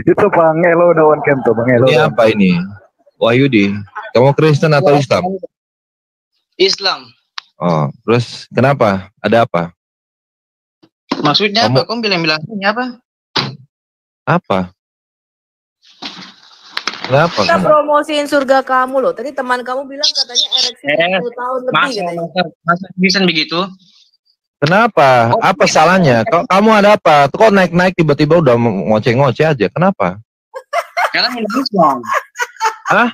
Itu Bang Elo udah on cam tuh, Bang Elo. Ini apa ini? Wahyudi, kamu Kristen atau Islam? Islam. Oh, terus kenapa? Ada apa? Maksudnya apa? Kamu bilang-bilang ini apa? Apa? Kenapa? Kita promosiin surga kamu loh. Tadi teman kamu bilang katanya ereksi 10 tahun lebih katanya. Masa bisa begitu? Kenapa? Apa salahnya? Kamu ada apa? Kok naik-naik tiba-tiba udah ngoceh-ngoceh aja? Kenapa? Karena minum Islam. Hah?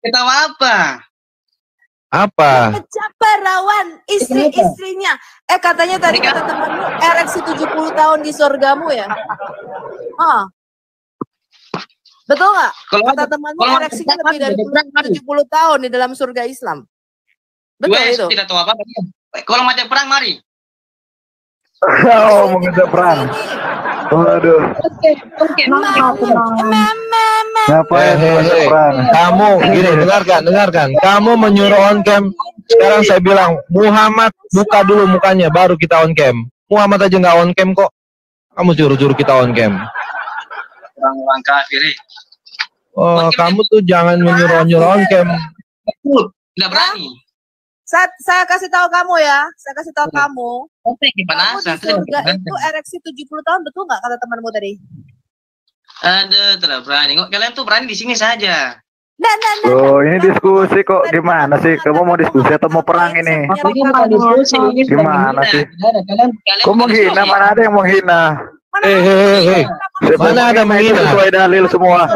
Kita apa? Apa? Pecah perawan istri-istrinya. Katanya tadi kata temanmu ereksi 70 tahun di surgamu ya? Betul nggak? Kata temanmu ereksinya lebih dari 70 tahun di dalam surga Islam. Betul itu? Tidak tahu apa-apa. Kalau macam perang, mari. Oh, mau ngejak perang. Waduh. Ngapain ngejak perang? Kamu gini, dengarkan. Kamu menyuruh on cam. Sekarang saya bilang, Muhammad buka dulu mukanya, baru kita on cam. Muhammad aja nggak on cam kok. Kamu suruh kita on cam. Orang kafir. Oh, kamu tuh jangan menyuruh on cam. Tidak berani. Saya kasih tahu kamu ya. Saya kasih tahu kamu. Kamu di surga itu ereksi 70 tahun, betul nggak kata temanmu tadi? Ada, tidak berani. Kok kalian tuh berani di sini saja. Oh, ini diskusi kok. Gimana sih? Kamu mau diskusi atau mau perang ini? Gimana sih? Kok menghina? Mana ada yang menghina? Mana ada menghina? Sesuai dalil semua.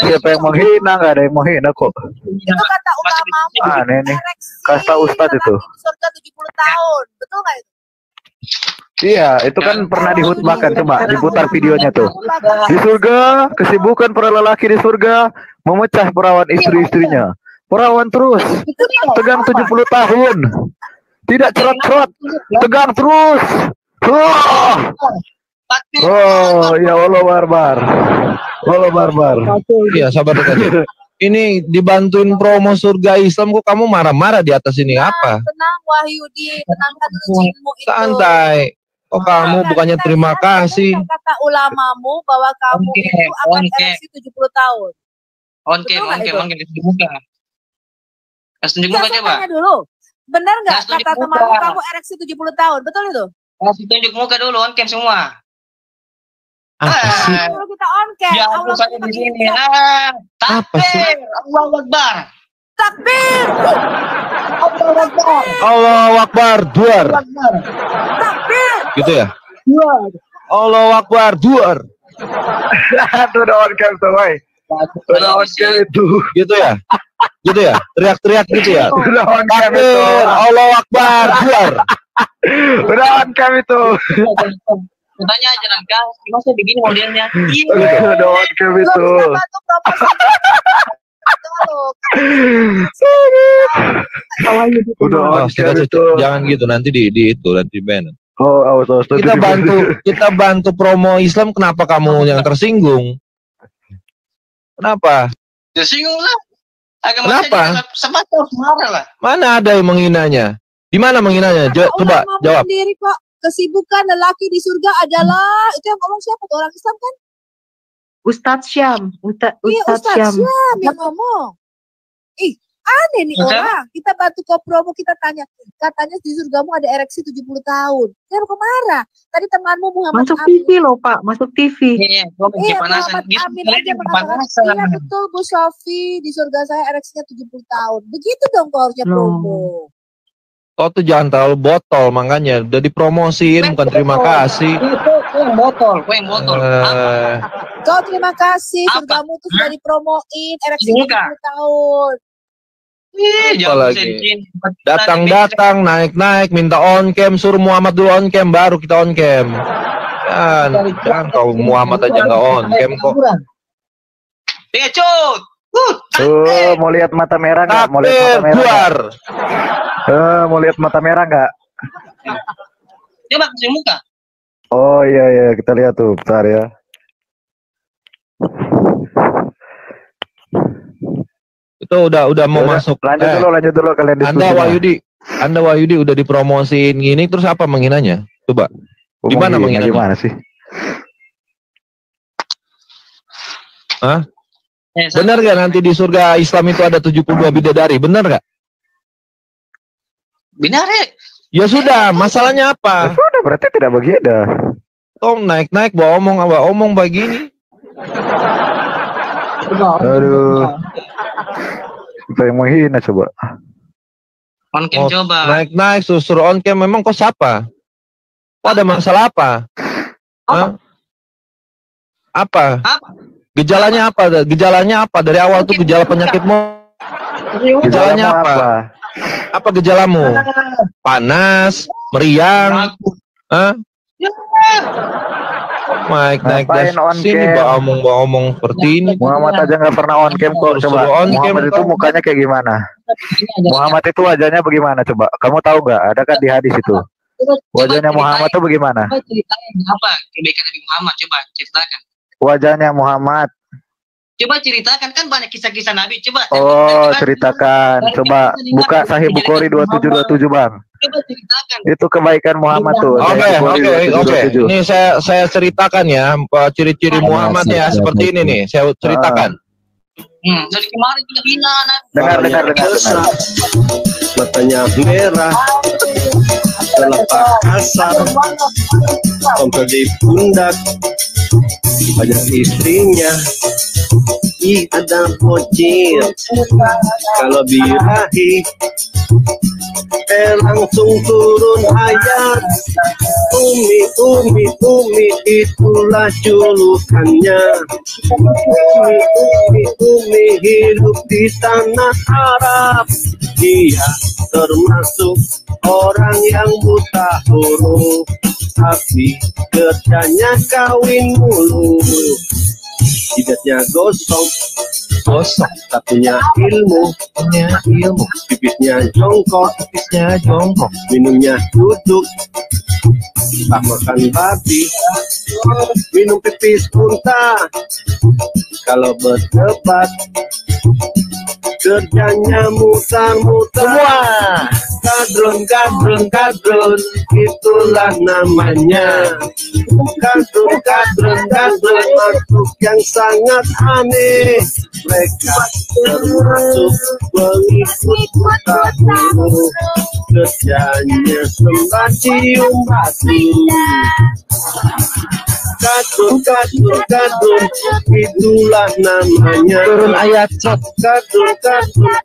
Siapa yang menghina? Nggak ada yang menghina kok. Itu kata ulamamu. Aneh nih. Kasta Ustadz itu. Surga 70 tahun, betul nggak itu? Iya, itu kan pernah dihutbahkan. Coba diputar videonya tuh. Di surga, kesibukan para lelaki di surga memecah perawan istri-istrinya. Perawan terus, tegang 70 tahun. Tidak cerot-cerot, tegang terus. Oh, ya Allah barbar. Allah barbar. Iya, sabar aja. Ini dibantuin promo surga Islam, kok kamu marah-marah di atas ini apa? Tenang Wahyudi, tenangkan dulu cinmu itu. Santai. Oh, kamu bukannya terima kasih. Kata ulamamu bahwa kamu itu akan ereksi 70 tahun. On cam, tunjuk muka. Tunjuk muka coba. Tanya dulu. Benar nggak kata temanmu kamu ereksi 70 tahun? Betul itu? Kasih tunjuk muka dulu, on cam semua. Apa sih? Kalau kita on cam, ya, Allah saya di sini. Apa sih? Allahu Akbar. Takbir. Allahu Akbar, duar. Takbir. Gitu ya? Allahu Akbar, duar. Aduh, udah on cam tuh, woy. Udah on cam itu. Gitu ya? Gitu ya? Teriak-teriak gitu ya? Udah on cam itu. Takbir, Allahu Akbar, duar. Udah on cam itu. Tanya aja Nangka, masa begini modelnya? Udah on cam itu. Udah on cam itu. Jangan gitu, nanti di itu, nanti ban. Oh, kita bantu promo Islam, kenapa kamu yang tersinggung? Kenapa? Tersinggung lah. Kenapa? Semacam marah lah. Mana ada yang menghinanya? Di mana menghinanya? Coba jawab. Sendiri kok. Kesibukan lelaki di surga adalah itu yang ngomong siapa? Orang Islam kan? Ustadz Syam. Ustadz Syam yang ngomong. Aneh nih orang. Kita bantu ke promo, kita tanya. Katanya di surgamu ada ereksi 70 tahun. Kenapa kok marah? Tadi temanmu Muhammad masuk Amin. TV loh Pak, masuk TV. Iya, Muhammad Amin aja mengatakan, iya betul Bu Sofi, di surga saya ereksinya 70 tahun. Begitu dong kok harusnya promo. Kau tuh jangan terlalu botol, makanya udah dipromosiin, bukan terima kasih. Kau yang botol. Kau terima kasih, surgamu tuh sudah dipromoin, ereksi 70 tahun. Apalagi datang naik minta on cam, suruh Muhammad dulu on cam, baru kita on cam. Jangan kau Muhammad aja nggak on cam kok. Pecut. Mau lihat mata merah nggak? Mau lihat mata merah? Mau lihat mata merah nggak? Coba kasih muka. Oh iya kita lihat tuh, bentar ya. Itu udah mau masuk. Lanjut dulu kalian diskusi. Anda Wahyudi udah dipromosiin gini, terus apa menghinanya? Coba. Di mana menghinanya? Gimana sih? Hah? Saya Benar gak nanti di surga Islam itu ada 72 bidadari? Benar gak? benar ya. Ya sudah, masalahnya apa? Sudah berarti tidak begitu. Tom naik-naik bawa omong begini. Aduh. Kita yang menghina coba. On cam Oh, coba. Naik-naik suruh on cam, memang kau siapa? Kok ada masalah apa? Hah? Apa? Apa? Gejalanya apa? Gejalanya apa? Dari awal tuh gejala penyakitmu. Gejalanya apa? Apa gejalamu? Panas, meriang, Aku. hah? Naik Ngapain on sini cam? bawa omong seperti ini. Muhammad aja nggak pernah on cam kok. Coba Suruh on cam Muhammad itu kok. mukanya kayak gimana? Muhammad itu wajahnya bagaimana coba? Kamu tahu nggak? Ada kan di hadis itu. Wajahnya Muhammad tuh bagaimana? Coba ceritain apa kebaikan Nabi Muhammad, coba ceritakan. Wajahnya Muhammad. Coba ceritakan, kan banyak kisah-kisah Nabi. Coba. Oh, ceritakan. Coba buka Sahih Bukhari 2727, Bang. Coba ceritakan. Itu kebaikan Muhammad tuh. Sahih Oke. Bukhari Oke. 2727. Ini saya ceritakan ya ciri-ciri Muhammad ya seperti ini nih. Saya ceritakan. Dari kemarin kita hina Nabi. Dengar. Matanya merah, telapak kasar, tompel di pundak, banyak istrinya. Ih, ada bocil, kalau birahi, langsung turun ayat. Umi, itulah julukannya. Umi hidup di tanah Arab. Dia termasuk orang yang buta huruf, tapi kerjanya kawin mulu. Jidatnya gosong, tak punya ilmu, pipisnya jongkok, minumnya duduk, tak makan babi, minum pipis unta. Kalau berdebat, kerjanya mutar-mutar. Kadrun, itulah namanya. Kadrun, makhluk yang sangat aneh. Mereka termasuk pengikut buta huruf. Kerjanya sembah cium batu. Kadrun, itulah namanya. Turun ayat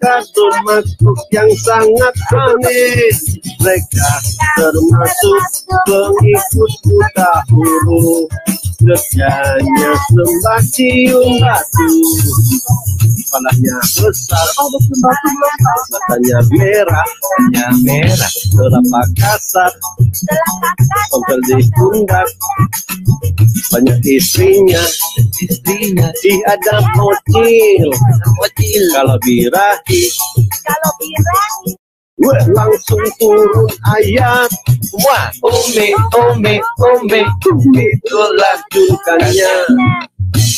Kadrun, makhluk yang sangat aneh. Mereka termasuk pengikut buta huruf. Kerjanya sembah cium batu. Kepalanya besar, matanya merah, telapak kasar, tompel di pundak, banyak istrinya. Ih, ada bocil, kalau birahi, langsung turun ayat. Wah, umi, Itulah julukannya.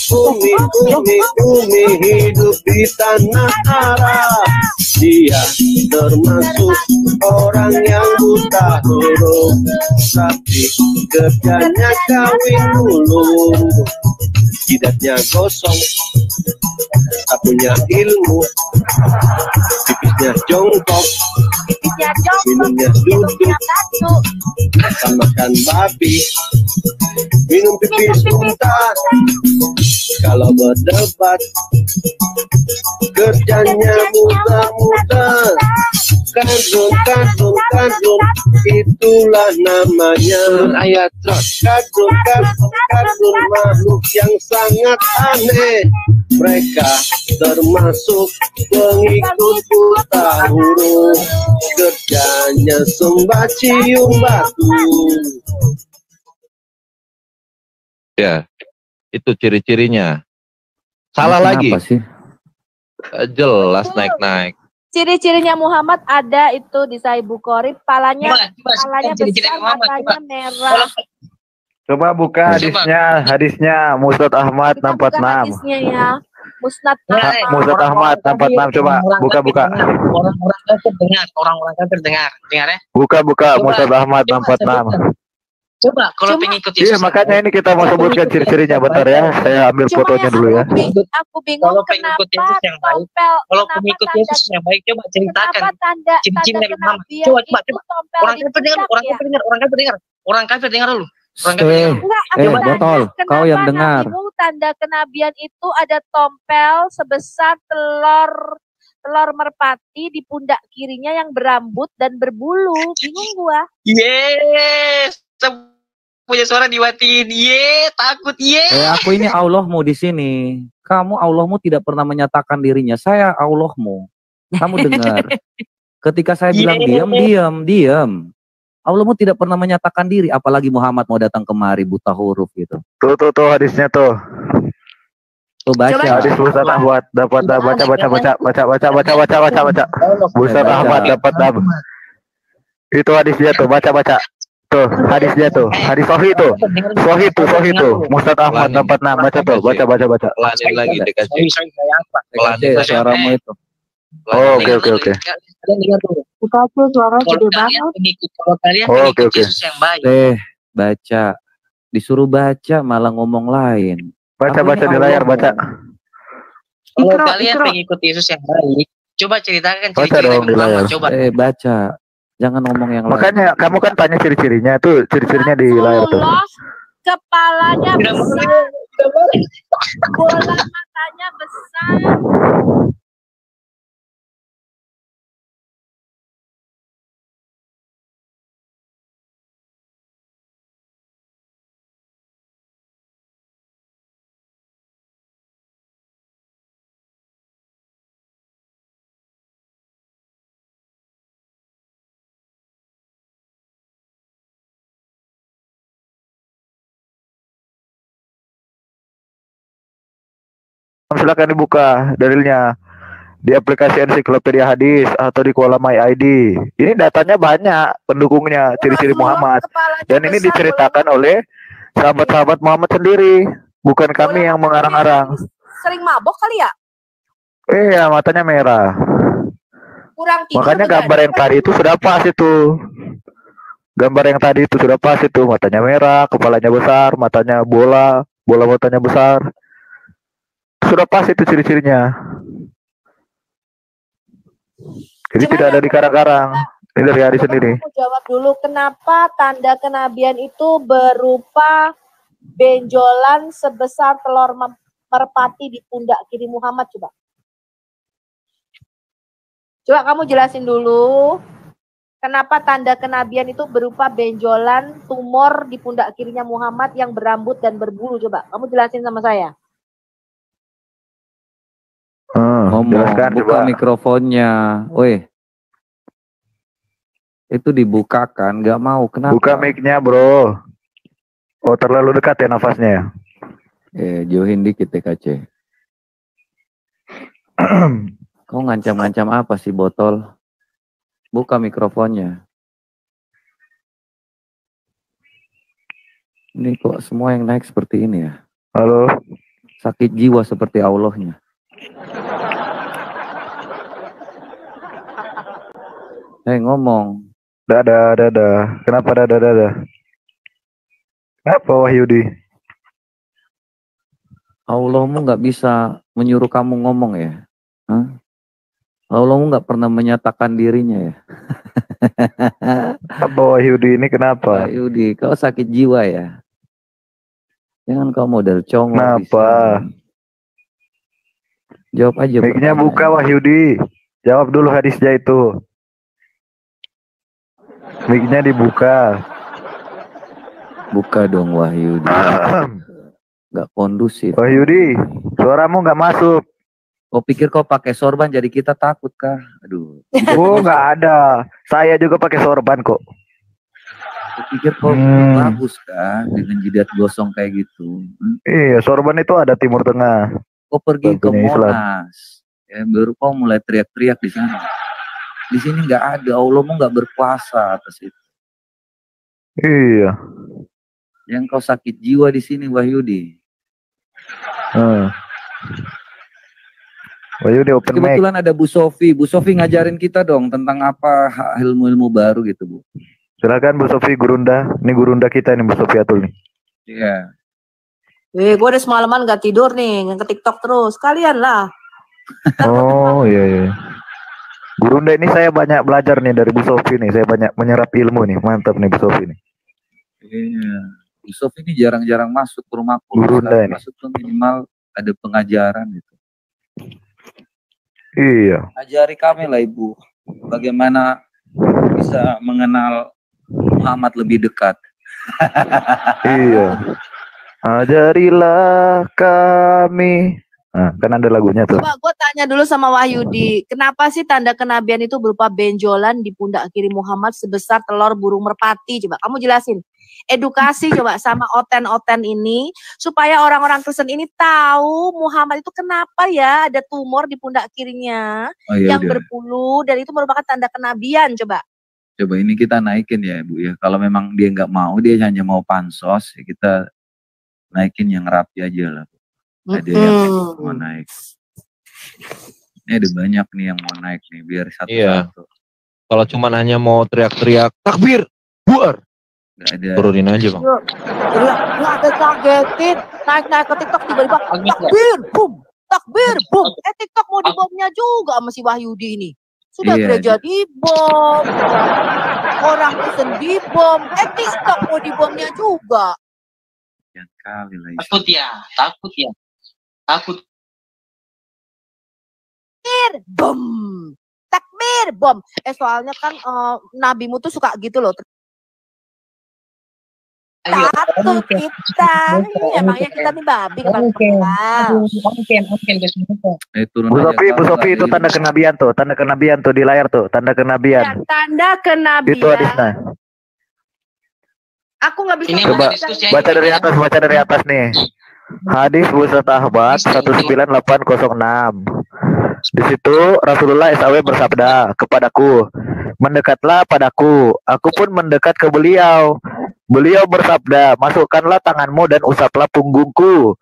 Umi hidup di tanah Arab. Dia termasuk orang yang buta huruf, tapi kerjanya kawin mulu. Jidatnya gosong, tak punya ilmu, pipisnya jongkok, minumnya duduk, tak makan babi, minum pipis unta. Kalau berdebat, kerjanya muter-muter. Kadrun, itulah namanya. ayat Kadrun, makhluk yang sangat aneh. Mereka termasuk pengikut buta huruf. Kerjanya sembah cium batu. ya. Itu ciri-cirinya. Salah Kenapa lagi. sih? Jelas naik-naik. Ciri-cirinya Muhammad ada itu di Sahih Bukhari, palanya ciri-ciri besar, Muhammad, matanya merah. Coba buka hadisnya Musnad Ahmad Kita buka 646. hadisnya ya. Musnad Musnad Ahmad 646, coba buka. Orang-orang kafir dengar, dengar ya. Buka Coba, Musnad Ahmad coba 646. Coba kalau pengen ikut Iya, Yesus. makanya ini kita mau sebutkan ciri-cirinya, bentar ya. Saya ambil fotonya dulu ya. Aku bingung Kalau pengikut Yesus yang baik, kalau pengikut Yesus yang baik, coba ceritakan ciri-ciri Nabi Muhammad. Coba. Orang kafir dengar, orang kafir dengar dulu. Botol, kau yang dengar. Tanda kenabian itu ada tompel sebesar telur merpati di pundak kirinya yang berambut dan berbulu. Bingung gua. Yes, punya suara diwatiin. Takut. Aku ini Allahmu di sini. Kamu Allahmu tidak pernah menyatakan dirinya. Saya Allahmu. Kamu dengar. Ketika saya bilang diam. Allahmu tidak pernah menyatakan diri. Apalagi Muhammad mau datang kemari buta huruf gitu. Tuh hadisnya tuh. Tuh baca. Hadis Ustaz Ahmad dapat baca. Ustaz Ahmad dapat. Itu hadisnya tuh, baca. Tuh, hadisnya tuh. Hadis sahih tuh. Sahih tuh. Ustaz Ahmad dapat baca tuh. Baca. Lanin lagi dikasih. Suaramu itu. Oh, oke. Buka tuh suara gede banget. Kalau kalian pengikut Yesus yang baik. Baca. Disuruh baca malah ngomong lain. Baca di layar, baca. Kalau kalian pengikut Yesus yang baik, coba ceritakan ciri-ciri Nabi Muhammad. Coba. Baca. Jangan ngomong yang lain. Makanya kamu kan tanya ciri-cirinya tuh, ciri-cirinya di layar tuh. Kepalanya besar. Bola matanya besar. Silakan dibuka dalilnya di aplikasi ensiklopedia hadis atau di Kuala My ID. Ini datanya banyak pendukungnya, ciri-ciri Muhammad. Dan ini diceritakan oleh sahabat-sahabat Muhammad sendiri, bukan kami yang mengarang-arang. Sering mabok kali ya? Iya, matanya merah. Kurang tidur. Makanya gambar yang tadi itu sudah pas itu. Gambar yang tadi itu sudah pas itu, matanya merah, kepalanya besar, matanya bola matanya besar. Sudah pas itu ciri-cirinya. Jadi tidak ada di karang-karang. Ini dari hadis sendiri. Aku jawab dulu, kenapa tanda kenabian itu berupa benjolan sebesar telur merpati di pundak kiri Muhammad? Coba kamu jelasin dulu. Kenapa tanda kenabian itu berupa benjolan tumor di pundak kirinya Muhammad yang berambut dan berbulu? Coba kamu jelasin sama saya. Buka mikrofonnya. Woi. Itu dibukakan, nggak mau. Kenapa? Buka mic-nya, bro. Oh, terlalu dekat ya nafasnya. Jauhin dikit TKC. Kau ngancam-ngancam apa sih, botol? Buka mikrofonnya. Ini kok semua yang naik seperti ini ya? Halo? Sakit jiwa seperti Allahnya. Ngomong. Dada. Kenapa dada? Kenapa Wahyudi? Allahmu nggak bisa menyuruh kamu ngomong ya? Hah? Allahmu nggak pernah menyatakan dirinya ya? Apa Wahyudi ini kenapa? Wahyudi, kau sakit jiwa ya? Jangan kau model congok. Kenapa? Jawab aja. Mic-nya buka Wahyudi. Jawab dulu hadisnya itu. Mic-nya dibuka. Buka dong Wahyudi. Gak kondusif. Wahyudi, suaramu gak masuk. Kau pikir kau pakai sorban jadi kita takut kah? Aduh. Oh, gak ada. Saya juga pakai sorban kok. Kau pikir kau bagus kah dengan jidat gosong kayak gitu? Iya, sorban itu ada Timur Tengah. Kau pergi ke Islam. Monas. Ya, baru kau mulai teriak-teriak di sana. Di sini nggak ada, Allahmu nggak berkuasa atas itu. Iya. Yang kau sakit jiwa di sini Wahyudi. Wahyudi open mic. Kebetulan ada Bu Sofi. Bu Sofi ngajarin kita dong tentang apa ilmu-ilmu baru gitu Bu. Silakan Bu Sofi Gurunda. Ini Gurunda kita nih Bu Sofi Atul nih. Iya. Gue udah semalaman gak tidur nih, ke TikTok terus. Kalian lah. Oh iya. Gurunda ini saya banyak belajar nih dari Bu Sofi nih. Saya banyak menyerap ilmu nih. Mantap nih Bu Sofi nih. Iya. Bu Sofi ini jarang-jarang masuk ke rumahku. Gurunda ini. Masuk tuh minimal ada pengajaran gitu. Iya. Ajari kami lah Ibu, bagaimana bisa mengenal Muhammad lebih dekat. Iya. Ajarilah kami. Nah, kan ada lagunya tuh. Coba gue tanya dulu sama Wahyudi, kenapa sih tanda kenabian itu berupa benjolan di pundak kiri Muhammad sebesar telur burung merpati? Coba kamu jelasin. Edukasi coba sama oten-oten ini supaya orang-orang Kristen ini tahu Muhammad itu kenapa ya ada tumor di pundak kirinya yang berpuluh dan itu merupakan tanda kenabian. Coba ini kita naikin ya Bu ya. Kalau memang dia nggak mau, dia hanya mau pansos, ya kita naikin yang rapi aja lah. Ada yang mau naik. Ini ada banyak nih yang mau naik nih biar satu-satu. Kalau cuma hanya mau teriak-teriak takbir, buar. Gak ada. Turunin aja Bang. Nggak ada kagetin, naik-naik ke TikTok tiba-tiba takbir, boom. TikTok mau dibomnya juga sama si Wahyudi ini. Sudah gereja dibom, orang Kristen dibom, TikTok mau dibomnya juga. Yang kali lah. Takut ya. Takbir, bom. Soalnya kan nabimu tuh suka gitu loh. Takut kita, emangnya kita nih babi Bu Sofi itu tanda kenabian tuh di layar tuh, tanda kenabian. Ya, tanda kenabian. Itu hadisnya. Aku nggak bisa. Coba baca dari atas nih. Hadis Ustaz Ahmad 19806. Di situ Rasulullah SAW bersabda kepadaku, mendekatlah padaku, aku pun mendekat ke beliau. Beliau bersabda, masukkanlah tanganmu dan usaplah punggungku.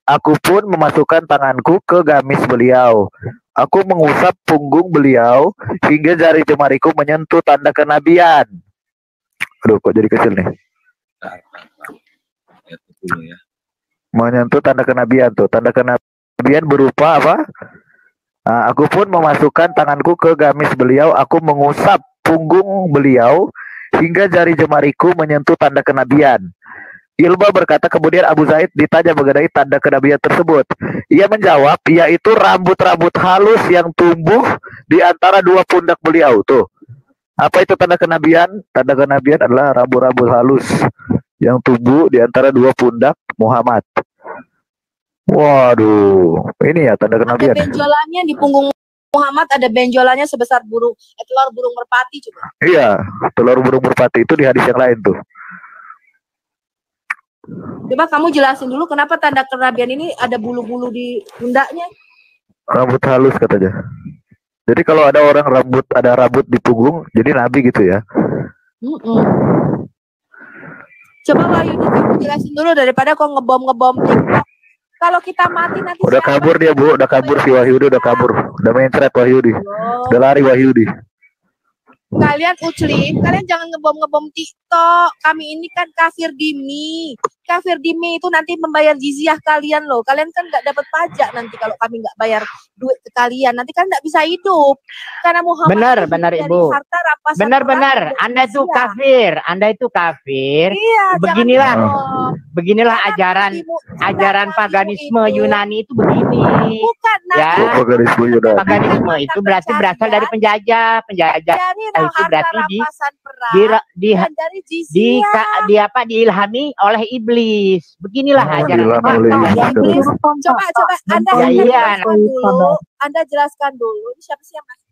Aku pun memasukkan tanganku ke gamis beliau. Aku mengusap punggung beliau hingga jari jemariku menyentuh tanda kenabian. Aduh, kok jadi kecil nih. Menyentuh tanda kenabian tuh. Tanda kenabian berupa apa? Nah, aku pun memasukkan tanganku ke gamis beliau. Aku mengusap punggung beliau hingga jari jemariku menyentuh tanda kenabian. Ilba berkata, kemudian Abu Zaid ditanya mengenai tanda kenabian tersebut. Ia menjawab, yaitu rambut-rambut halus yang tumbuh di antara dua pundak beliau. Tuh. Apa itu tanda kenabian? Tanda kenabian adalah rambut-rambut halus yang tumbuh di antara dua pundak Muhammad. Waduh, ini ya tanda kenabian. Ada benjolannya di punggung Muhammad, ada benjolannya sebesar telur burung merpati coba. Iya, telur burung merpati itu di hadis yang lain tuh. Coba kamu jelasin dulu kenapa tanda kenabian ini ada bulu-bulu di pundaknya. Rambut halus katanya. Jadi kalau ada orang ada rambut di punggung, jadi nabi gitu ya. Coba Wahyudi kamu jelasin dulu daripada kok ngebom TikTok. Kalau kita mati nanti udah kabur dia Bu, udah kabur si Wahyudi, udah kabur. Udah mencret Wahyudi. Udah lari Wahyudi. Kalian uclin, kalian jangan ngebom TikTok. Kami ini kan kafir dimi. Kafir dimi itu nanti membayar jizyah kalian loh. Kalian kan nggak dapat pajak nanti kalau kami nggak bayar duit ke kalian. Nanti kan nggak bisa hidup. Karena Muhammad benar Ibu. Benar. Anda itu kafir. Iya, beginilah ajaran paganisme Yunani itu begini. Bukan ya. Paganisme itu berarti berasal dari penjajah. Itu berarti diilhami oleh iblis. Beginilah ajaran. Coba Anda jelaskan dulu. Siapa sih yang masuk?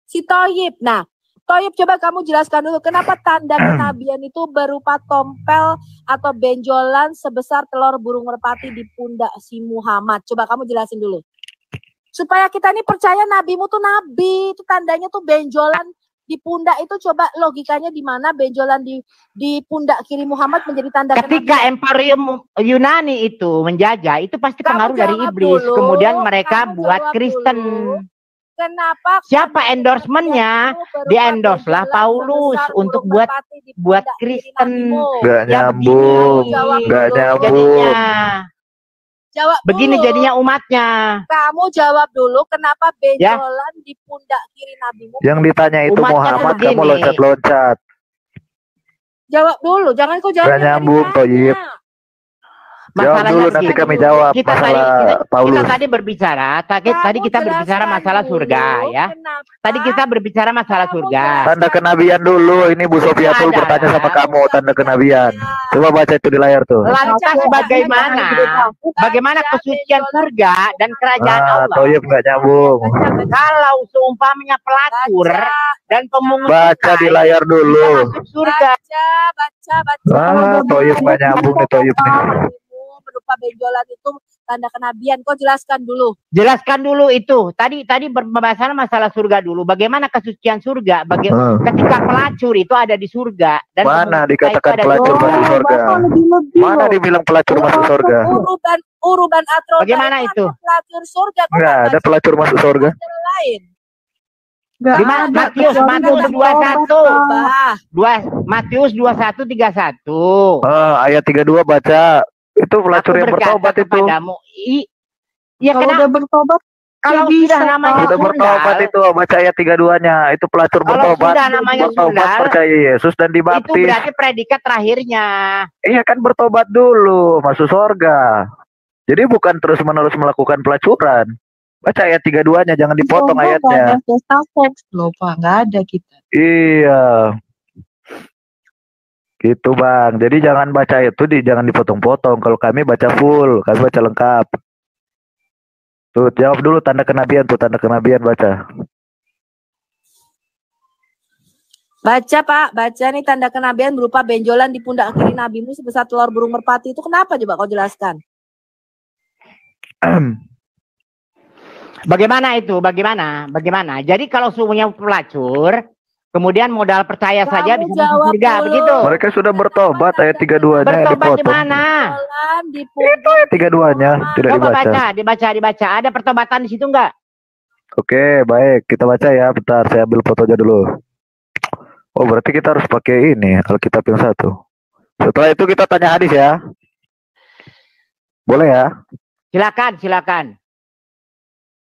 Si Toyib. Nah, Toyib, coba kamu jelaskan dulu kenapa tanda kenabian itu berupa tompel atau benjolan sebesar telur burung merpati di pundak si Muhammad. Coba kamu jelasin dulu. Supaya kita ini percaya nabimu tuh nabi. Itu tandanya tuh benjolan di pundak itu, coba logikanya di mana benjolan di pundak kiri Muhammad menjadi tanda ketika Emporium Yunani itu menjajah, itu pasti pengaruh dari iblis. Kemudian mereka buat Kristen. Kenapa? Siapa endorsementnya? Di endorse lah Paulus untuk buat Kristen. Gak Ya nyambung, begini gak nyambung. jadinya. Jawab Begini dulu. jadinya umatnya. Kamu jawab dulu kenapa benjolan di pundak kiri nabimu? Yang ditanya itu Umatnya Muhammad, tuh kamu begini. loncat-loncat. Jawab dulu, jangan kau jawab. Gak nyambung, Toyib. Jawab dulu, nanti begini. kami jawab Kita masalah Paulus. kita tadi berbicara, tadi kita berbicara masalah surga ya. Tadi kita berbicara masalah surga. Tanda kenabian dulu. Ini Bu Sofiatul Ada. bertanya sama kamu tanda kenabian. Coba baca itu di layar tuh. Lantas bagaimana kesucian surga dan kerajaan Allah? Toyib nggak nyambung. Kalau seumpamanya pelacur dan pemungut Baca di layar dulu. masuk surga. Baca. Toyib nggak nyambung nih Toyib nih. Berupa benjolan itu tanda kenabian. Kau jelaskan dulu. Jelaskan dulu itu. Tadi pembahasan masalah surga dulu. Bagaimana kesucian surga? Ketika pelacur itu ada di surga dan Mana pemungut dikatakan itu ada pelacur di masuk surga? Mana dibilang pelacur masuk surga? Uruban atroda. Bagaimana itu? Pelacur surga. Enggak ada pelacur masuk surga. Lain. Di mana? Matius 21. Matius 21:31. Ayat 32 baca. Itu pelacur yang bertobat itu. Ya kalau udah bertobat, kalau sudah namanya Sudah bertobat itu, baca ayat 32-nya. Itu pelacur bertobat. Sudah namanya bertobat sundal, percaya Yesus dan dibaptis. Itu berarti predikat terakhirnya. Iya kan, bertobat dulu masuk surga. Jadi bukan terus-menerus melakukan pelacuran. Baca ayat 32-nya, jangan dipotong ayatnya. Lupa, nggak ada kita. Iya. Gitu Bang. Jadi jangan baca itu jangan dipotong-potong. Kalau kami baca full, kami baca lengkap. Tuh, jawab dulu tanda kenabian tuh, tanda kenabian baca. Baca Pak, baca nih tanda kenabian berupa benjolan di pundak kiri nabimu sebesar telur burung merpati. Itu kenapa coba kau jelaskan? Bagaimana itu? Bagaimana? Jadi kalau semuanya pelacur, kemudian modal percaya saja bisa masuk surga, begitu. Mereka sudah bertobat, ayat 32-nya bertobat dipotong. di mana? Itu ayat 32-nya tidak Coba dibaca. dibaca. Ada pertobatan di situ enggak? Oke, baik. Kita baca ya. Bentar, saya ambil fotonya dulu. Oh, berarti kita harus pakai ini, Alkitab yang satu. Setelah itu kita tanya hadis ya. Boleh ya? Silakan.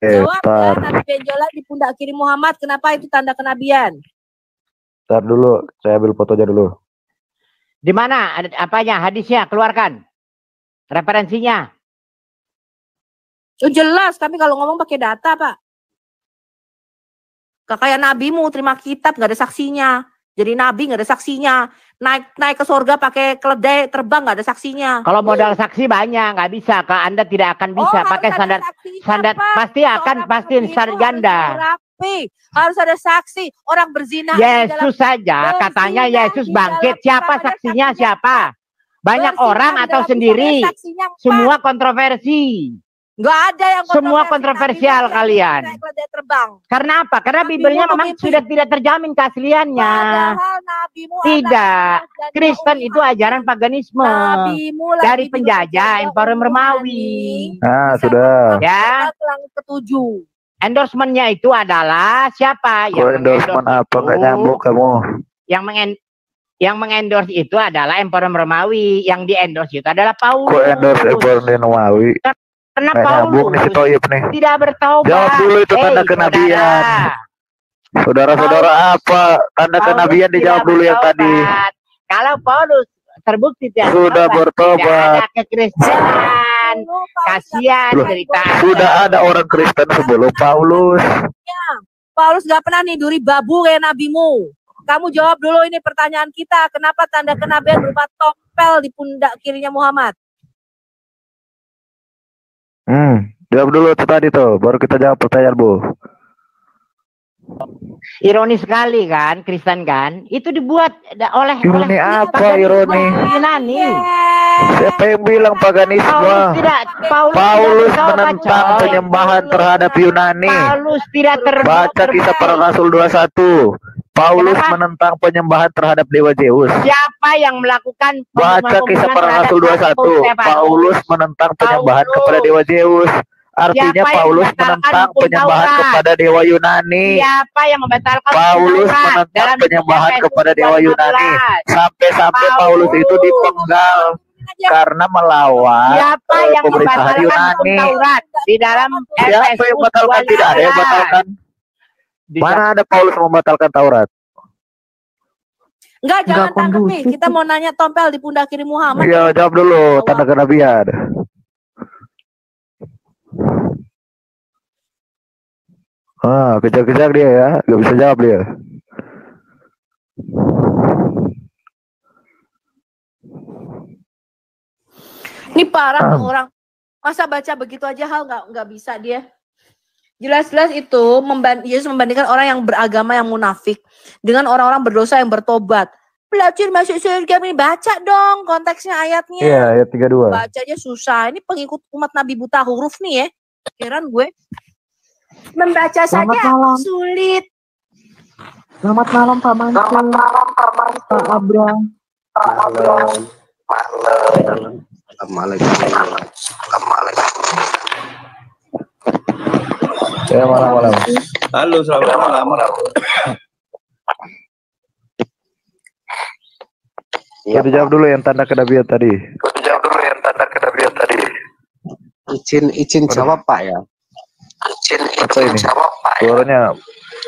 Jawab ya, nabi benjolan di pundak kiri Muhammad. Kenapa itu tanda kenabian? Bentar dulu, saya ambil fotonya dulu. Di mana? Ada apanya? Hadisnya keluarkan. Referensinya. Oh, jelas, kami kalau ngomong pakai data, Pak. Kayak nabimu terima kitab nggak ada saksinya. Jadi nabi nggak ada saksinya. Naik ke surga pakai keledai terbang nggak ada saksinya. Kalau modal saksi banyak nggak bisa. Kalau Anda tidak akan bisa pakai standar pasti standar ganda. Harus ada saksi. Orang berzina. Yesus saja katanya Yesus bangkit. Siapa saksinya siapa? Banyak orang atau sendiri? Semua kontroversi. Nggak ada yang semua kontroversial kalian. Karena apa? Karena Bibelnya memang sudah tidak terjamin keasliannya. Tidak. Kristen itu ajaran paganisme dari penjajah Imperium Romawi. Sudah. Ya. Ketujuh. Endorsementnya itu adalah siapa? Endorsement apa? Nggak nyambung kamu. Yang mengendorse itu adalah Imperium Romawi. Yang di-endorse itu adalah Paulus. Kok endorse Imperium Romawi? Karena Paulus tidak bertobat. Jawab dulu itu tanda kenabian. Saudara-saudara apa? Tanda kenabian dijawab dulu yang tadi. Kalau Paulus terbukti tidak sudah bertobat. Ada kekristenan. Kasihan cerita. Sudah ada orang Kristen sebelum Paulus. Ya, Paulus gak pernah niduri babu kayak nabimu. Kamu jawab dulu ini pertanyaan kita. Kenapa tanda kenabian berupa tompel di pundak kirinya Muhammad? Jawab dulu itu tadi tuh, baru kita jawab pertanyaan Bu. Ironi sekali kan, Kristen kan? Itu dibuat oleh ironi apa ironi? Yunani. Siapa yang bilang paganisme? Paulus menentang penyembahan terhadap Yunani. Paulus tidak baca Kisah Para Rasul 21. Paulus menentang penyembahan terhadap dewa Zeus. Siapa yang melakukan baca Kisah Para Rasul 21. Paulus menentang penyembahan kepada dewa Zeus. Artinya Siapa yang Paulus membatalkan menentang hukum penyembahan Taurat? kepada dewa Yunani. Siapa yang membatalkan hukum Paulus Taurat? menentang Dalam penyembahan Efesus kepada dewa Yunani. 2:15. Sampai-sampai Paulus itu dipenggal karena melawan Siapa yang pemerintahan membatalkan hukum Yunani. Taurat? Di dalam Siapa yang Efesus membatalkan? Tidak ada yang 2:15. membatalkan. Mana ada Paulus membatalkan Taurat? Enggak, jangan Nggak tangkap nih. kondusif. Kita mau nanya tompel di pundak kiri Muhammad. Iya, jawab dulu tanda kenabian. Kejar-kejar dia ya, gak bisa jawab dia. Ini parah tuh orang. Masa baca begitu aja hal nggak bisa dia. Jelas-jelas itu Yesus membandingkan orang yang beragama yang munafik dengan orang-orang berdosa yang bertobat. Belajar masuk surga, ini baca dong konteksnya ayatnya. Iya, ayat 32. Bacanya susah. Ini pengikut umat Nabi buta huruf nih ya. Heran gue. Membaca Selamat saja malam. sulit. Selamat malam Pak Mansur. Pak Abram. Ya, malam-malam. Halo, selamat malam. Ya, dijawab dulu yang tanda kenabian tadi. Izin jawab Pak ya. Apa ini? Suaranya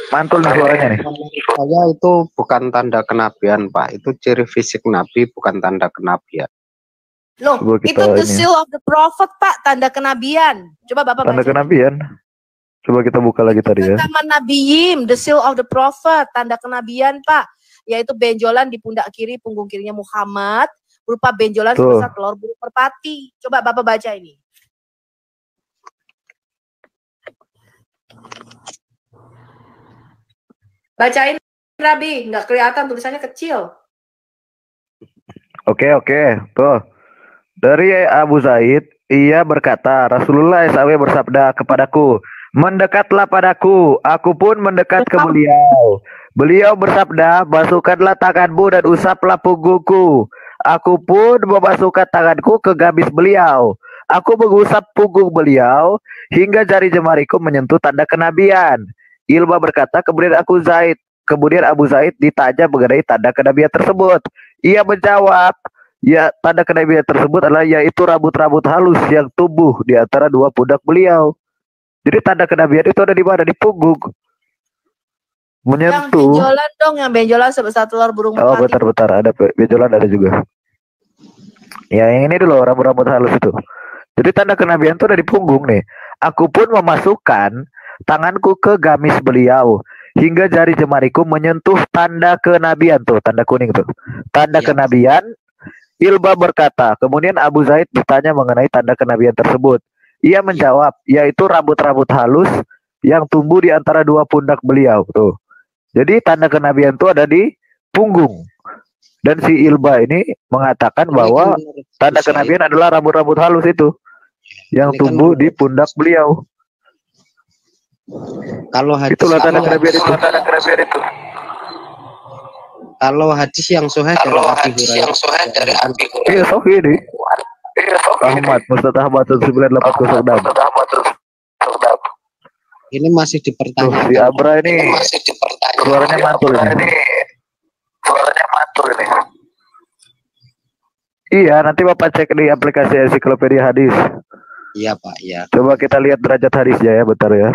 mantul nih suaranya nih. Saya itu bukan tanda kenabian Pak, itu ciri fisik Nabi, bukan tanda kenabian. Loh, Coba itu kita the ini. seal of the prophet Pak, tanda kenabian. Coba Bapak Tanda baca. kenabian. Coba kita buka lagi tadi ya. Taman Nabiyim, the seal of the prophet, tanda kenabian Pak, yaitu benjolan di pundak kiri, punggung kirinya Muhammad, berupa benjolan Tuh. sebesar telur burung merpati. Coba Bapak baca ini. Bacain Rabi, nggak kelihatan tulisannya kecil. Oke. Tuh. Dari Abu Zaid, ia berkata, Rasulullah SAW bersabda kepadaku, mendekatlah padaku, aku pun mendekat ke beliau. Beliau bersabda, basuhkanlah tanganmu dan usaplah punggungku. Aku pun memasukkan tanganku ke gamis beliau. Aku mengusap punggung beliau hingga jari jemariku menyentuh tanda kenabian. Ilma berkata, kemudian Abu Zaid ditanya mengenai tanda kenabian tersebut. Ia menjawab, ya, tanda kenabian tersebut adalah yaitu rambut-rambut halus yang tumbuh di antara dua pundak beliau. Jadi tanda kenabian itu ada di mana? Di punggung. Yang Menyentuh. benjolan dong, yang benjolan sebesar telur burung Oh, merpati. bentar. Ada benjolan ada juga. Ya, yang ini dulu rambut-rambut halus itu. Jadi tanda kenabian itu ada di punggung nih. Aku pun memasukkan tanganku ke gamis beliau hingga jari jemariku menyentuh tanda kenabian tuh, tanda kuning tuh. Tanda kenabian. Ilba berkata, kemudian Abu Zaid bertanya mengenai tanda kenabian tersebut. Ia menjawab, yaitu rambut-rambut halus yang tumbuh di antara dua pundak beliau tuh. Jadi tanda kenabian itu ada di punggung. Dan si Ilba ini mengatakan bahwa tanda kenabian adalah rambut-rambut halus itu yang tumbuh di pundak beliau. Kalau hadis Itulah tanda kenabian itu. Kalau hadis yang sahih dari Abi Hurairah. Iya, sahih ini. Ahmad, Mustad Ahmad 9806. Ini masih Tuh, dipertanyakan. si Abra ini suaranya mantul ini. Iya, nanti Bapak cek di aplikasi ensiklopedia hadis. Iya Pak, ya. Coba kita lihat derajat hadisnya ya, bentar ya.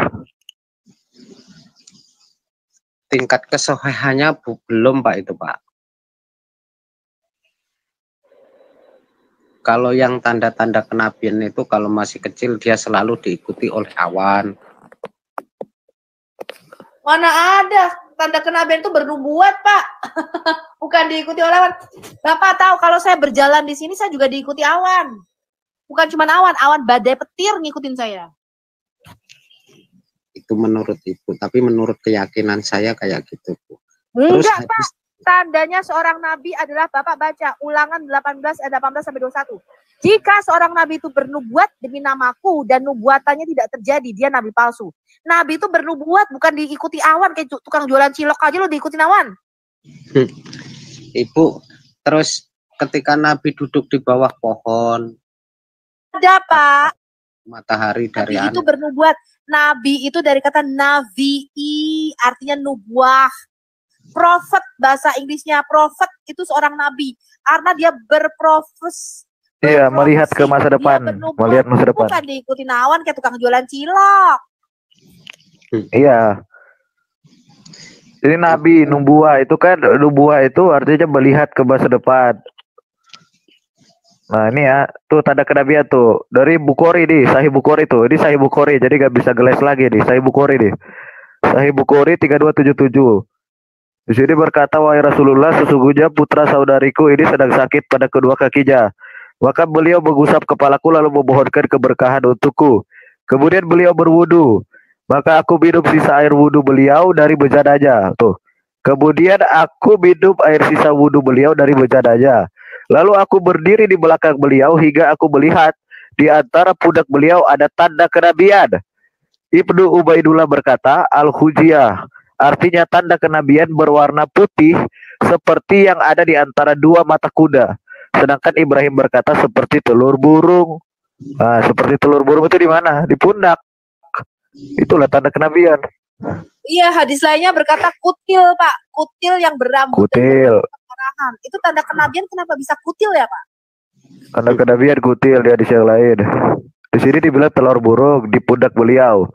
Tingkat kesohihannya belum Pak itu Pak. Kalau yang tanda-tanda kenabian itu kalau masih kecil dia selalu diikuti oleh awan. Mana ada tanda kenabian itu bernubuat Pak. Bukan diikuti oleh awan. Bapak tahu kalau saya berjalan di sini saya juga diikuti awan. Bukan cuma awan badai petir ngikutin saya. Itu menurut Ibu, tapi menurut keyakinan saya kayak gitu Bu. Enggak Pak, tandanya seorang nabi adalah Bapak baca Ulangan 18 ayat 18 sampai 21. Jika seorang nabi itu bernubuat demi namaku dan nubuatannya tidak terjadi, dia nabi palsu. Nabi itu bernubuat bukan diikuti awan, kayak tukang jualan cilok aja lo diikutin awan. Ibu, terus ketika Nabi duduk di bawah pohon. Ada Pak. matahari dari Nabi itu anak. bernubuat. Nabi itu dari kata navi'i, artinya nubuah. Prophet, bahasa Inggrisnya prophet itu seorang nabi. Karena dia berprofes. Iya, melihat ke masa depan, melihat masa depan. Bukan diikuti nawan kayak tukang jualan cilok. Iya. Ini nabi, nubuah itu kan, nubuah itu artinya melihat ke masa depan. Nah ini ya, tuh tanda kenabian tuh dari Bukhari nih, Sahih Bukhari tuh, ini Sahih Bukhari, jadi gak bisa geles lagi nih, Sahih Bukhari nih, Sahih Bukhari 3277. Di sini berkata, wahai Rasulullah, sesungguhnya putra saudariku ini sedang sakit pada kedua kakinya. Maka beliau mengusap kepalaku lalu memohonkan keberkahan untukku. Kemudian beliau berwudu. Maka aku minum sisa air wudu beliau dari bejadanya. Tuh. Kemudian aku minum air sisa wudu beliau dari bejadanya. Lalu aku berdiri di belakang beliau hingga aku melihat di antara pundak beliau ada tanda kenabian. Ibnu Ubaidullah berkata, Al-Hujiyah, artinya tanda kenabian berwarna putih seperti yang ada di antara dua mata kuda. Sedangkan Ibrahim berkata seperti telur burung. Nah, seperti telur burung itu di mana? Di pundak. Itulah tanda kenabian. Iya, hadis lainnya berkata kutil, Pak. Kutil yang berambut. Kutil. Itu tanda kenabian, kenapa bisa kutil ya, Pak? Tanda kenabian kutil di hadis yang lain. Di sini dibilang telur burung di pundak beliau.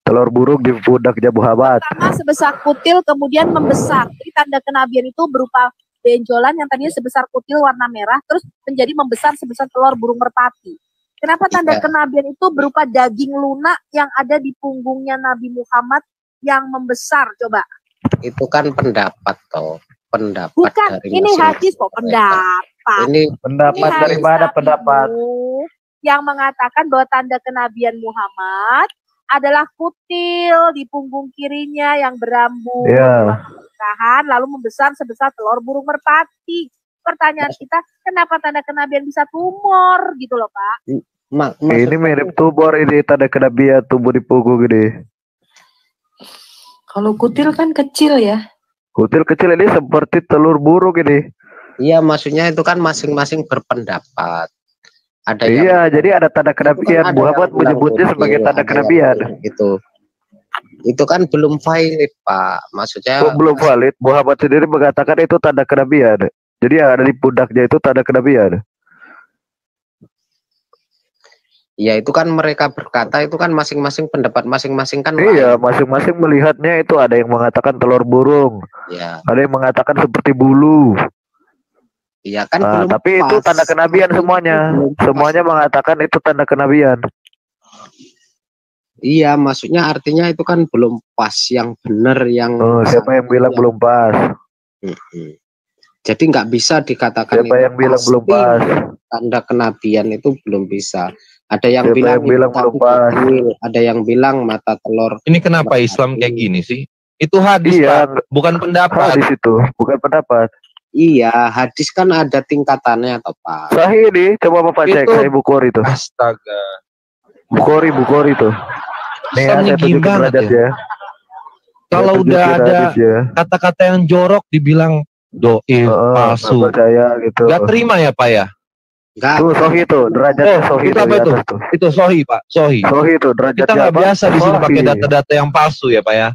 Telur burung di pundaknya Muhammad. Pertama sebesar kutil, kemudian membesar. Jadi tanda kenabian itu berupa benjolan yang tadinya sebesar kutil warna merah, terus menjadi membesar sebesar telur burung merpati. Kenapa tanda kenabian itu berupa daging lunak yang ada di punggungnya Nabi Muhammad yang membesar? Coba. Itu kan pendapat toh. Pendapat bukan, dari ini hadis kok pendapat. Ini pendapat dari mana pendapat? Yang mengatakan bahwa tanda kenabian Muhammad adalah kutil di punggung kirinya yang berambut, lalu membesar sebesar telur burung merpati. Pertanyaan kita, kenapa tanda kenabian bisa tumor gitu loh, Pak? Ini mirip tumor ini, tanda kenabian tumbuh di punggung ini. Kalau kutil kan kecil ya. Kutil kecil ini seperti telur burung ini. Iya, maksudnya itu kan masing-masing berpendapat. Ada jadi ada tanda kenabian. Muhammad menyebutnya sebagai tanda kenabian. Itu kan belum valid, Pak. Maksudnya belum valid. Muhammad sendiri mengatakan itu tanda kenabian. Jadi yang ada di pundaknya itu tanda kenabian. Ya itu kan mereka berkata itu kan masing-masing pendapat masing-masing kan. Iya, masing-masing melihatnya itu ada yang mengatakan telur burung. Ya. Ada yang mengatakan seperti bulu. Iya kan. Nah, tapi itu tanda kenabian semuanya. Semuanya mengatakan itu tanda kenabian. Iya, maksudnya artinya itu kan belum pas yang benar yang. Siapa yang bilang belum pas? Jadi nggak bisa dikatakan. Siapa yang bilang belum pas? Tanda kenabian itu belum bisa. Ada yang bilang belum pas. Ada yang bilang mata telur. Ini kenapa Islam kayak gini sih? Itu hadis, Pak, bukan pendapat. Hadis itu, bukan pendapat. Iya, hadis kan ada tingkatannya atau Pak. Sahih nih, coba Bapak cek Sahih Bukhari itu. Astaga. Bukhari itu. Nih ya, saya tunjukin derajat ya. Kalau udah ada kata-kata yang jorok dibilang doif, palsu. Percaya gitu. Gak terima ya, Pak ya? Enggak. Tuh Sohi tuh, derajatnya Sohi itu apa itu? Itu Sohi, Pak, Sohi. Sohi itu derajatnya. Kita nggak biasa di sini pakai data-data yang palsu ya, Pak ya.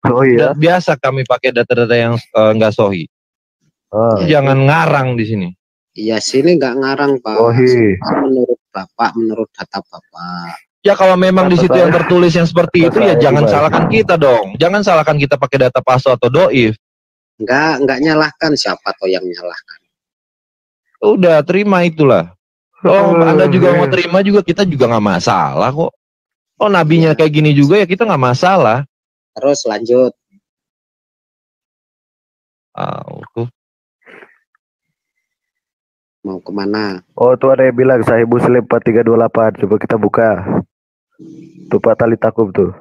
Sohi ya. Biasa kami pakai data-data yang nggak Sohi. Jangan ngarang di sini. Iya, sini nggak ngarang, Pak. Sohi. Menurut Bapak, menurut data Bapak. Ya kalau memang di situ yang tertulis yang seperti itu ya jangan salahkan kita dong. Jangan salahkan kita pakai data palsu atau doif. Enggak nyalahkan, siapa toh yang nyalahkan. Udah terima itulah. Oh, Anda juga mau terima juga, kita juga nggak masalah kok. Oh, nabinya kayak gini juga ya kita nggak masalah. Terus lanjut. Mau kemana? Oh, tuh ada yang bilang Sahih Muslim 4328. Coba kita buka. Tuh Pak Tali Takub tuh.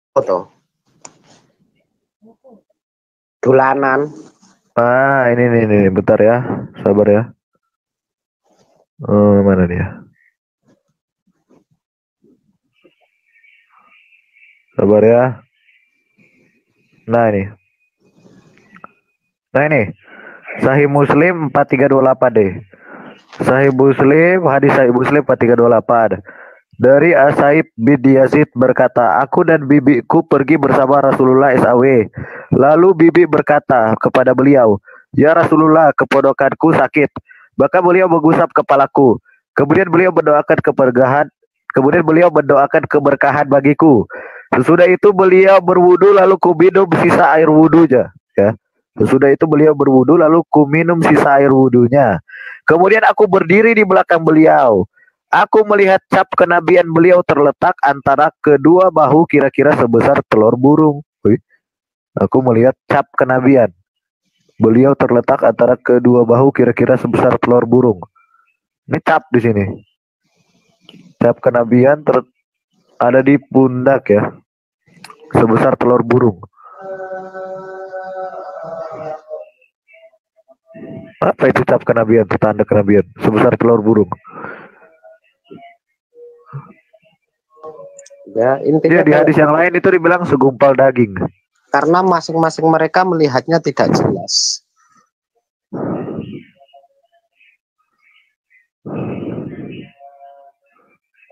Foto. Tulanan. Ini bentar ya. Sabar ya. Mana dia? Sabar ya. Nah ini. Sahih Muslim 4328 deh. Sahih Muslim, hadis Sahih Muslim 4328. Dari Asaib bin Yazid berkata, aku dan bibiku pergi bersama Rasulullah SAW. Lalu bibi berkata kepada beliau, ya Rasulullah, keponakanku sakit. Maka beliau mengusap kepalaku. Kemudian beliau mendoakan keberkahan bagiku. Sesudah itu beliau berwudu lalu ku minum sisa air wudunya. Ya. Sesudah itu beliau berwudu lalu ku minum sisa air wudunya. Kemudian aku berdiri di belakang beliau. Aku melihat cap kenabian beliau terletak antara kedua bahu kira-kira sebesar telur burung. Aku melihat cap kenabian beliau terletak antara kedua bahu kira-kira sebesar telur burung. Ini cap di sini. Cap kenabian ada di pundak ya, sebesar telur burung. Apa itu cap kenabian? Tanda kenabian sebesar telur burung. Ya, intinya di hadis yang lain itu dibilang segumpal daging. Karena masing-masing mereka melihatnya tidak jelas.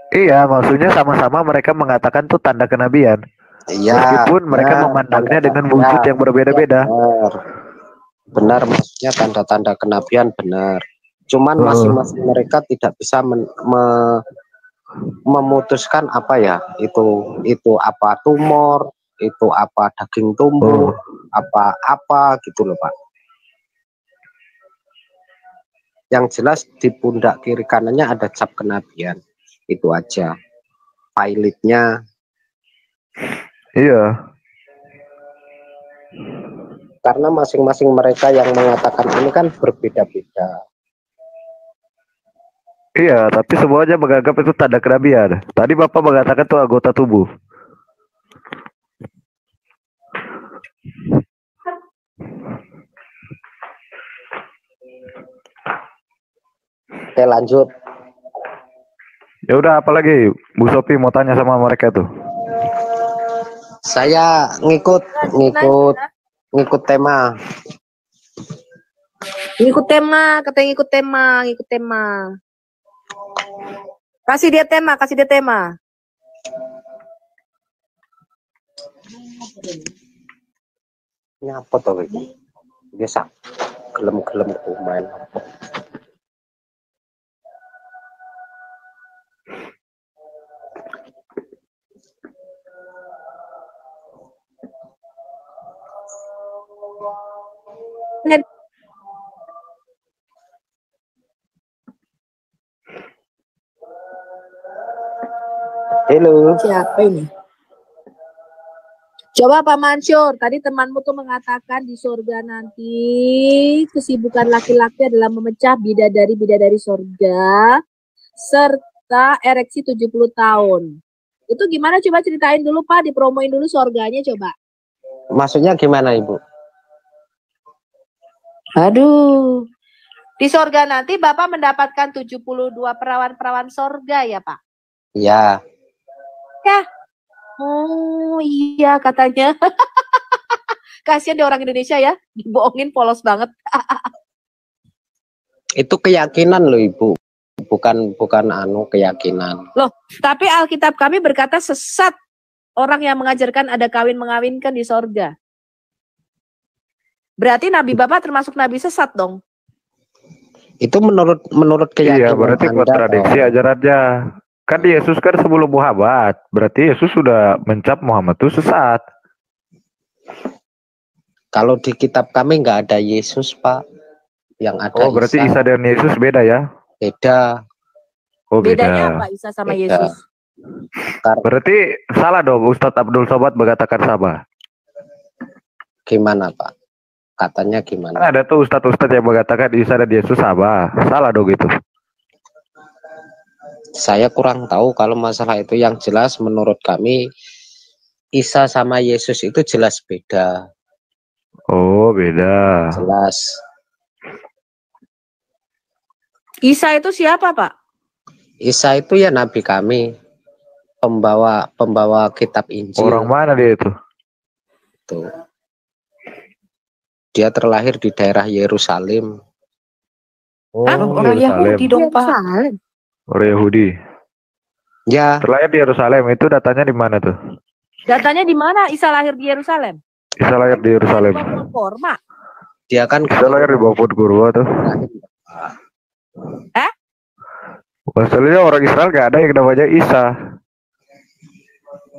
Iya, maksudnya sama-sama mereka mengatakan tuh tanda kenabian. Iya. Meskipun mereka memandangnya dengan wujud yang berbeda-beda. Benar, maksudnya tanda-tanda kenabian benar. Cuman masing-masing mereka tidak bisa memutuskan apa ya, itu apa tumor, itu apa daging tumbuh, apa gitu loh Pak. Yang jelas di pundak kiri kanannya ada cap kenabian, itu aja. Pilotnya. Iya. Karena masing-masing mereka yang mengatakan ini kan berbeda-beda. Iya, tapi semuanya menganggap itu tanda kenabian. Tadi Bapak mengatakan itu anggota tubuh. Oke, lanjut. Ya udah, apalagi Bu Sophie mau tanya sama mereka tuh. Saya ngikut tema. Ngikut tema, katanya ngikut tema. Kasih dia tema. Ini apa tuh ini? Biasa gelem-gelem main apa? Halo. Siapa ini? Coba Pak Mansur, tadi temanmu tuh mengatakan di surga nanti kesibukan laki-laki adalah memecah bidadari surga serta ereksi 70 tahun. Itu gimana, coba ceritain dulu Pak, dipromoin dulu surganya coba. Maksudnya gimana Ibu? Aduh. Di surga nanti Bapak mendapatkan 72 perawan-perawan surga ya Pak? Iya. Ya. Oh iya katanya. Kasihan di orang Indonesia ya, dibohongin polos banget. Itu keyakinan loh Ibu, bukan keyakinan. Loh, tapi Alkitab kami berkata sesat orang yang mengajarkan ada kawin mengawinkan di sorga. Berarti Nabi Bapak termasuk Nabi sesat dong? Itu menurut keyakinan. Iya, berarti kontradiksi ajarannya. Kan Yesus kan sebelum Muhammad, berarti Yesus sudah mencap Muhammad itu sesat. Kalau di kitab kami nggak ada Yesus Pak, yang ada berarti Isa dan Yesus beda ya? Beda. Oh beda. Bedanya apa Isa sama Yesus? Berarti salah dong Ustadz Abdul Somad mengatakan sama. Gimana Pak? Katanya gimana? Kan ada tuh Ustadz yang mengatakan Isa dan Yesus sama. Salah dong gitu. Saya kurang tahu kalau masalah itu. Yang jelas menurut kami Isa sama Yesus itu jelas beda. Oh beda. Jelas. Isa itu siapa Pak? Isa itu ya nabi kami. pembawa kitab Injil. Orang mana dia itu? Tuh. Dia terlahir di daerah Yerusalem. Oh, Orang Yerusalem. Yahudi dong, Pak. Orang Yahudi. Ya, Terlahir di Yerusalem. Itu datanya di mana tuh? Datanya di mana Isa lahir di Yerusalem? Isa lahir di Yerusalem. Forma. dia kan Isa lahir di bawah pohon kurma tuh. Masalahnya orang Israel gak ada yang namanya Isa.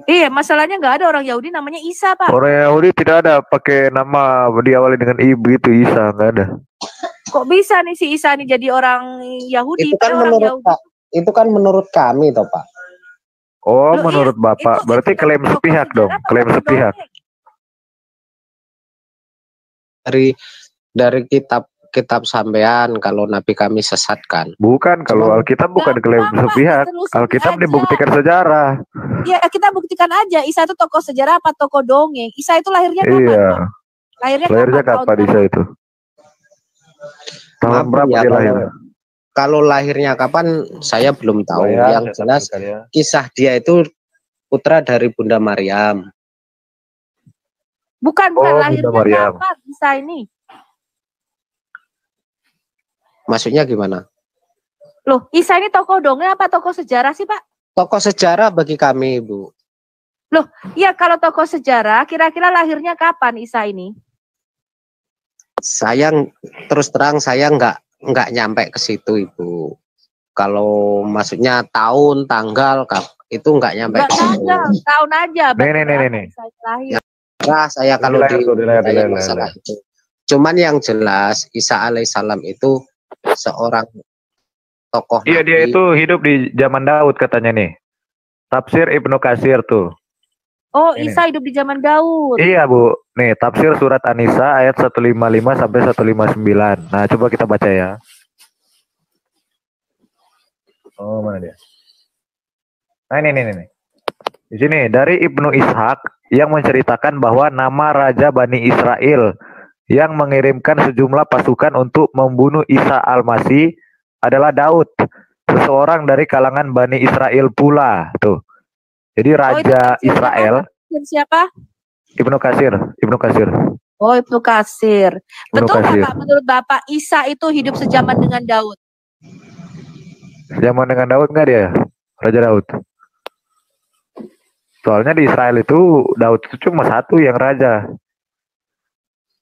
Iya, masalahnya nggak ada orang Yahudi namanya Isa, Pak. Orang Yahudi tidak ada pakai nama diawali dengan ibu itu Isa, nggak ada. Kok bisa nih si Isa nih jadi orang Yahudi? itu kan Orang menurut Yahudi. Pak, itu kan menurut kami toh Pak. Oh, Loh, menurut iya, Bapak, berarti itu klaim tokoh sepihak sejarah dong, apa klaim tokoh sepihak. dongeng? Dari kitab sampean kalau nabi kami sesatkan. Bukan, kalau Alkitab bukan klaim Gampang, Pak, sepihak. ditelusuri Alkitab aja. dibuktikan sejarah. Ya, kita buktikan aja Isa itu tokoh sejarah apa tokoh dongeng. Isa itu lahirnya kapan, Iya. Pak? Lahirnya Kapan tahun Isa itu? Tahun Maaf, berapa ya, dia lahir? Kalau lahirnya kapan saya belum tahu. Yang jelas kisah dia itu putra dari Bunda Maryam. Bukan Oh, Bunda lahirnya Maryam. kapan Isa ini? Maksudnya gimana? Loh, Isa ini tokoh dongeng apa tokoh sejarah sih, Pak? Tokoh sejarah bagi kami, Bu. Loh, iya kalau tokoh sejarah, kira-kira lahirnya kapan Isa ini? Saya terus terang saya nggak nyampe ke situ, Ibu. Kalau maksudnya tahun, tanggal, itu nggak nyampe ke situ. Tahun aja. Nih. Isa lahir. Nah, saya kalau di Dilahir. masalah itu. Cuman yang jelas Isa alaihissalam itu seorang tokoh. Iya, dia itu hidup di zaman Daud katanya nih. Tafsir Ibnu Katsir tuh. Oh, Ini. Isa hidup di zaman Daud. Iya, Bu. Nih, tafsir surat An-Nisa ayat 155 sampai 159. Nah, coba kita baca ya. Oh, mana dia? Nah, ini. Di sini dari Ibnu Ishaq yang menceritakan bahwa nama Raja Bani Israel yang mengirimkan sejumlah pasukan untuk membunuh Isa Al-Masih adalah Daud, seseorang dari kalangan Bani Israel pula. Tuh. Jadi Raja Israel. Siapa? Ibnu Katsir. Oh, Ibnu Katsir. Ibnu Betul Katsir. nggak Pak, menurut Bapak Isa itu hidup sejaman dengan Daud? Sejaman dengan Daud nggak dia? Raja Daud. Soalnya di Israel itu Daud itu cuma satu yang raja.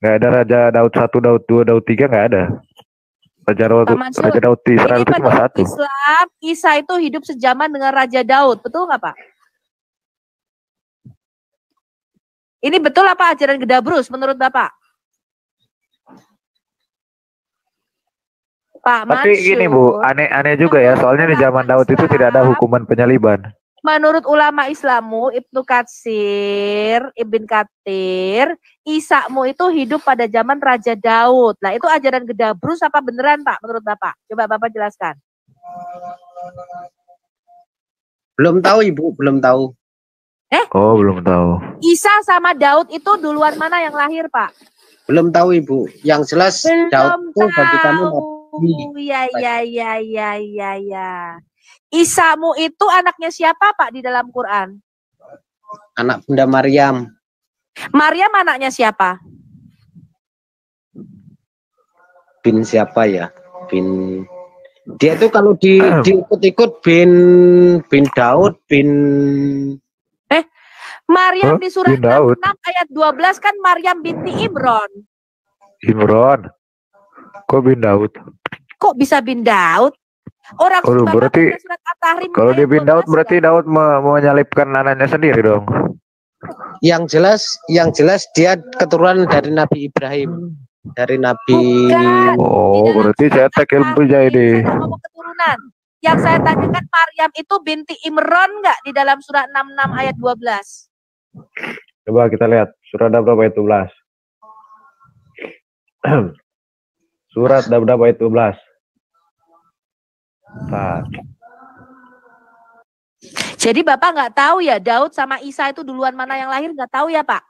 Nggak ada Raja Daud 1, Daud 2, Daud 3, nggak ada. Raja Daud di Israel itu cuma satu. Islam, Isa itu hidup sejaman dengan Raja Daud. Betul nggak, Pak? Ini betul apa ajaran Gedabrus menurut Bapak? Pak Tapi Mansur, gini Bu, aneh juga ya. Soalnya di zaman Daud itu tidak ada hukuman penyaliban. Menurut ulama Islamu, Ibnu Katsir, Ibn Katsir, Isa-mu itu hidup pada zaman Raja Daud. Nah, itu ajaran Gedabrus apa beneran, Pak, menurut Bapak? Coba Bapak jelaskan. Belum tahu, Ibu, belum tahu. Oh, belum tahu. Isa sama Daud itu duluan mana yang lahir, Pak? Belum tahu, Ibu. Yang jelas Daud itu bagi kami Ya. Isa-mu itu anaknya siapa, Pak, di dalam Quran? Anak Bunda Maryam. Maryam anaknya siapa? Bin siapa ya? Bin. Dia itu kalau diikut-ikut bin Daud, bin. Maryam di surat 6 ayat 12 kan Maryam binti Imron. Kok bin Daud? Kok bisa bin Daud? Orang berarti surat At-Tahrim kalau dia bin Daud berarti Daud menyalibkan anaknya sendiri dong. Yang jelas dia keturunan dari Nabi Ibrahim, dari Nabi. Oh, berarti cetek ilmu jadi. Keturunan. Yang saya tanyakan Maryam itu binti Imron nggak di dalam surat 66 ayat 12? Coba kita lihat surat berapa ayat 12. Surat berapa ayat 12. Nah. Jadi Bapak nggak tahu ya Daud sama Isa itu duluan mana yang lahir, nggak tahu ya Pak?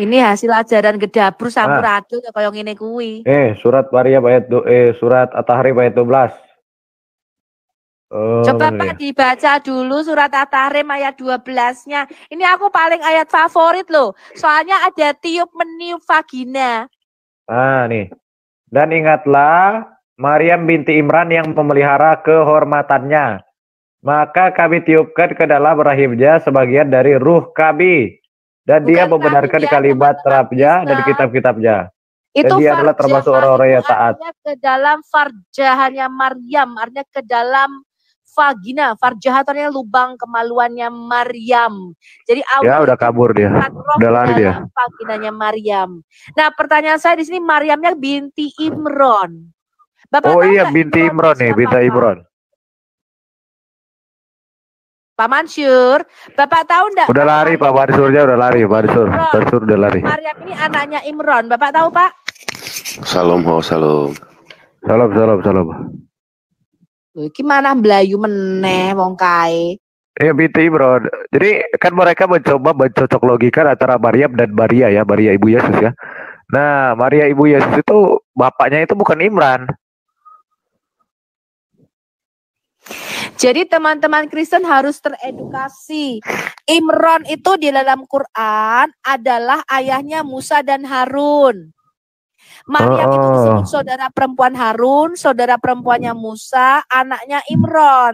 Ini hasil ajaran gedabru sampuradur kaya ngene kuwi. Surat Maryam ayat surat At-Tahrim ayat 12. Coba Pak dibaca dulu surat At-Tahrim ayat 12-nya. Ini aku paling ayat favorit loh. Soalnya ada tiup meniup vagina. Nih. Dan ingatlah Maryam binti Imran yang memelihara kehormatannya. Maka kami tiupkan ke dalam rahimnya sebagian dari ruh kami. Dan dia membenarkan kalimat Rabbnya dan kitab-kitabnya. Itu dia adalah termasuk orang-orang yang taat. Ke dalam farjahannya Maryam, artinya ke dalam vagina. Farjah artinya lubang kemaluannya Maryam. Jadi ya udah kabur dia. Udah lari dia. Vaginanya Maryam. Nah, pertanyaan saya di sini Maryamnya binti Imran. Bapak iya binti Imran nih, binti Imran. Pak Mansur, Bapak tahu enggak? Udah lari Pak Mansurnya, udah lari Pak Mansur udah lari. Maryam ini anaknya Imran, Bapak tahu Pak? Salam. Salam. Gimana belayu meneh wong kae? Binti Imran. Jadi kan mereka mencoba mencocok logika antara Maryam dan Maria ya, Maria ibu Yesus ya. Nah, Maria ibu Yesus itu bapaknya itu bukan Imran. Jadi teman-teman Kristen harus teredukasi. Imran itu di dalam Quran adalah ayahnya Musa dan Harun. Maryam itu disebut saudara perempuan Harun, saudara perempuannya Musa, anaknya Imran.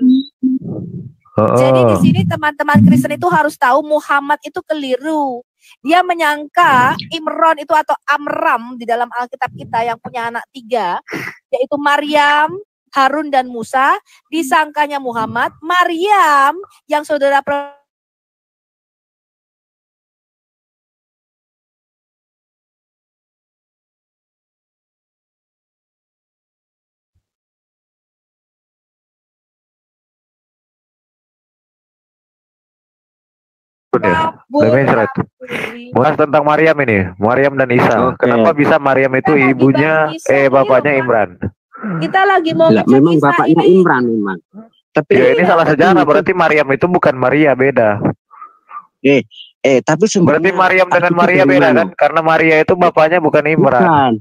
Jadi di sini teman-teman Kristen itu harus tahu Muhammad itu keliru. Dia menyangka Imran itu atau Amram di dalam Alkitab kita yang punya anak 3, yaitu Maryam, Harun dan Musa, disangkanya Muhammad. Maryam yang saudara Bahas tentang Maryam ini, Maryam dan Isa. Kenapa bisa Maryam itu ibunya bapaknya Imran? Kita lagi mau memang bapaknya Imran memang. Tapi ya, ini salah sejarah, berarti Maryam itu bukan Maria, beda. Tapi berarti Maryam dengan Maria beda kan? Karena Maria itu bapaknya bukan Imran. Bukan.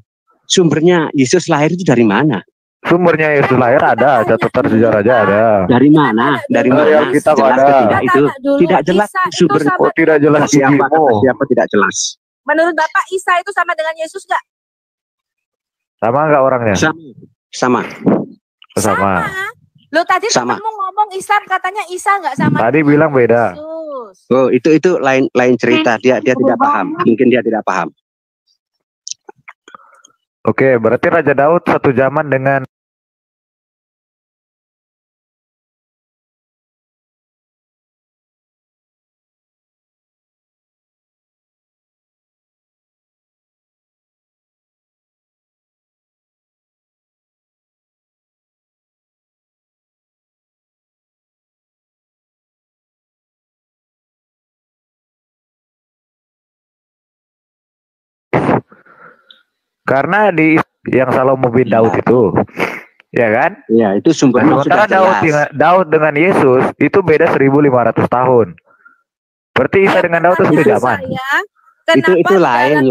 Sumbernya Yesus lahir itu dari mana? Sumbernya Yesus lahir ada, catatan sejarah aja ada. Dari mana? Dari mana? Kita ada. Itu tidak jelas sumbernya. Tidak jelas siapa tidak jelas. Menurut Bapak Isa itu sama dengan Yesus nggak? Sama nggak orangnya? Sama. Lo tadi temanmu ngomong Isa katanya Isa nggak sama. Tadi bilang beda. Yesus. Oh, itu lain cerita. Dia tidak paham. Mungkin dia tidak paham. Oke, berarti Raja Daud satu zaman dengan karena di yang Salomo bin Daud itu, ya kan? Iya, itu sumbernya sudah jelas. Daud dengan Yesus itu beda 1500 tahun. Berarti Isa dengan Daud itu sejaman. Itu lain.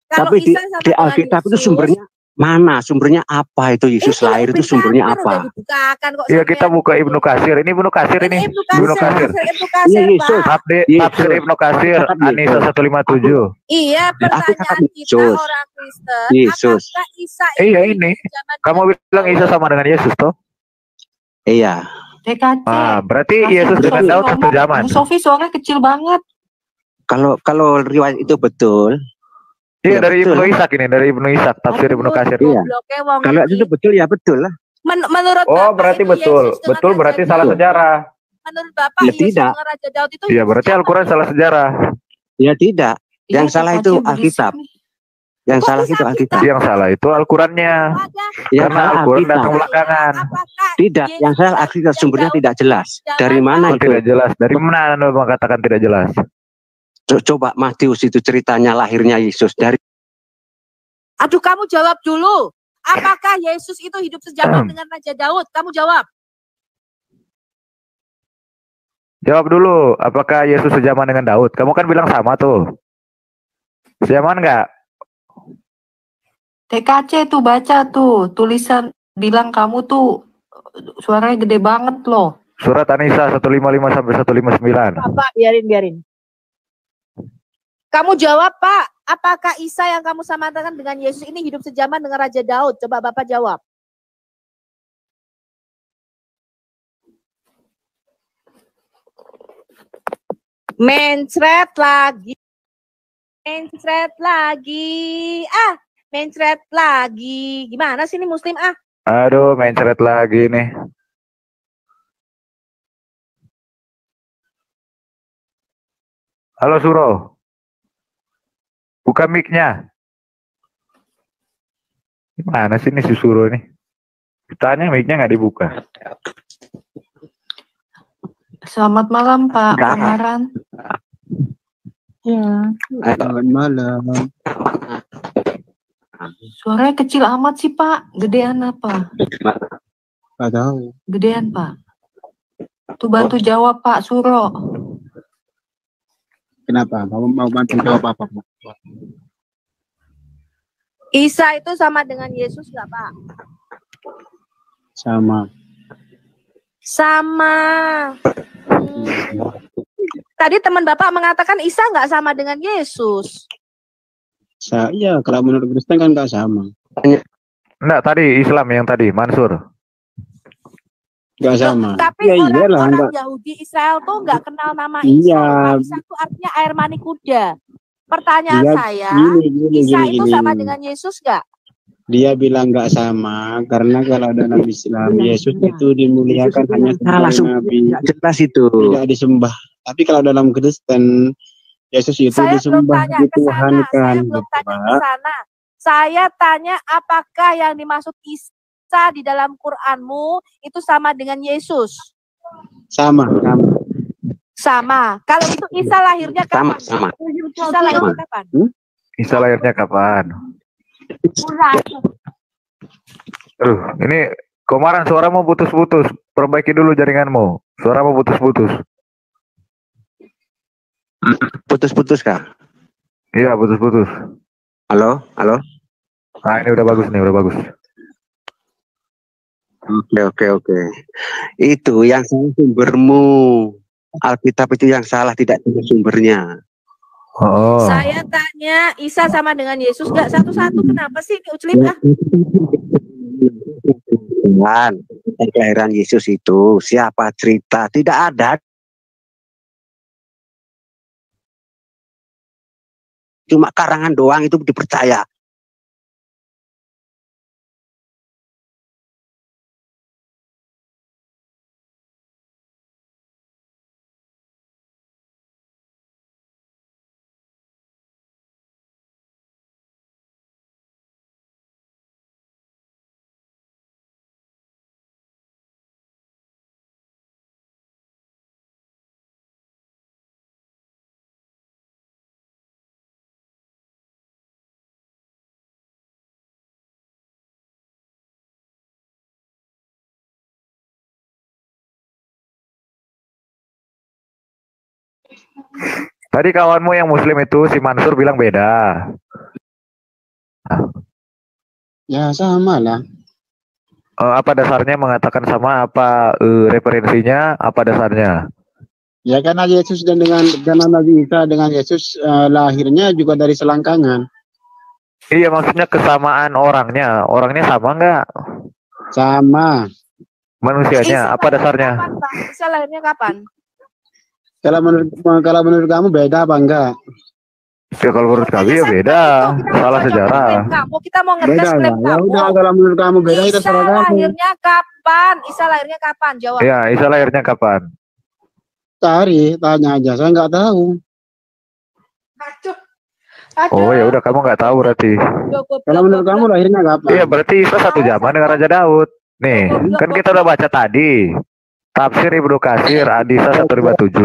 Tapi di Alkitab itu sumbernya mana? Sumbernya apa itu Yesus lahir itu sumbernya apa? Iya, kita buka Ibnu Katsir. Ini Ibnu Katsir ini. Ibnu Katsir. Iya, Yesus. Tafsir Ibnu Katsir An-Nisa 157. Iya, pertanyaan kita orang Kristen. Yesus. Iya ini. Kamu bilang Isa sama dengan Yesus toh? Iya. Berarti Yesus dengan Daud satu zaman. Sofi suaranya kecil banget. Kalau riwayat itu betul. Iya, dari Ibnu Ishak ini, dari Ibnu Ishak, tafsir Ibnu Katsir. Iya. Kalau itu betul ya betul lah. Menurut berarti betul. Betul berarti salah sejarah. Menurut Bapak Yesus dengan Raja Daud itu iya, berarti Al-Qur'an salah sejarah. Ya tidak. Yang salah itu Alkitab. Yang salah itu Alkitab. Yang salah itu Al-Qur'annya. Karena Al-Qur'an datang belakangan. Tidak, yang salah Alkitab sumbernya tidak jelas. Dari mana itu? Tidak jelas. Dari mana Anda mengatakan tidak jelas? Coba Matius itu ceritanya lahirnya Yesus dari. Aduh, kamu jawab dulu. Apakah Yesus itu hidup sejaman dengan Raja Daud? Kamu jawab. Jawab dulu, apakah Yesus sejaman dengan Daud? Kamu kan bilang sama tuh. Sejaman nggak? TKC tuh baca tuh tulisan bilang kamu tuh suaranya gede banget loh. Surat An-Nisa 155 sampai 159. Pak, biarin. Kamu jawab, Pak. Apakah Isa yang kamu samakan dengan Yesus ini hidup sejaman dengan Raja Daud? Coba Bapak jawab. Mencret lagi. Mencret lagi. Gimana sih ini Muslim ah? Aduh, mencret lagi nih. Halo Suro. Buka mic-nya. Gimana sih ini si Suro nih? Tanya mic-nya nggak dibuka. Selamat malam Pak Kamaran. Ya. Selamat malam. Suaranya kecil amat sih Pak. Gedean apa? Nggak tahu. Gedean Pak. Tuh bantu jawab Pak Suro. Kenapa? Mau bantu jawab apa? Isa itu sama dengan Yesus nggak Pak? Sama. Tadi teman Bapak mengatakan Isa nggak sama dengan Yesus. Iya, kalau menurut Kristen kan nggak sama. Enggak, tadi Islam yang tadi, Mansur. Nggak sama. Tapi Ya iyalah, orang Yahudi Israel tuh nggak kenal nama Isa. Iya. Isa itu artinya air mani kuda. Pertanyaan Dia saya, gini, Isa itu gini. sama dengan Yesus nggak? Dia bilang nggak sama karena kalau dalam Islam Yesus itu dimuliakan hanya sebagai nabi, jelas itu tidak disembah. Tapi kalau dalam Kristen Yesus itu Saya belum disembah, tanya ke sana. dituhankan. Saya belum tanya ke sana. Saya tanya apakah yang dimaksud Isa di dalam Quranmu itu sama dengan Yesus? Sama. Sama. Kalau itu Isa lahirnya kapan? Sama. Isa lahirnya kapan? Isa lahirnya kapan? Ini Komaran, suaramu putus-putus. Perbaiki dulu jaringanmu. Suaramu putus-putus. Putus-putus Kak. Iya, putus-putus. Halo. Nah, ini udah bagus nih, udah bagus. Oke. Itu yang salah sumbermu. Alkitab itu yang salah, tidak sumbernya. Oh. Saya tanya Isa sama dengan Yesus nggak satu-satu? Kenapa sih ini Uclip ah? Tuhan, kelahiran Yesus itu siapa cerita? Tidak ada. Cuma karangan doang itu dipercaya. Tadi kawanmu yang Muslim itu si Mansur bilang beda. Ya sama lah. Apa dasarnya mengatakan sama? Apa referensinya? Apa dasarnya? Ya karena Yesus karena Nabi Isa dengan Yesus lahirnya juga dari selangkangan. Iya, maksudnya kesamaan orangnya. Orangnya sama nggak? Sama. Manusianya, apa dasarnya? Kapan, Bang? Isa lahirnya kapan? Kalau menurut kamu beda apa enggak? Ya kalau menurut kami ya beda. Salah sejarah. Kita mau ngetes Beda klaim lah. Ya kamu. udah kalau menurut kamu beda kita Isa serah kamu. lahirnya kapan? Isa lahirnya kapan? Jawab. Ya, Isa lahirnya kapan? Tanya aja, saya nggak tahu. Oh ya udah, kamu nggak tahu berarti. Kalau menurut kamu lahirnya kapan? Iya, berarti Isa satu zaman dengan Raja Daud. Nih, kan kita udah baca tadi. Tafsir Ibnu Katsir Ad-Disa 157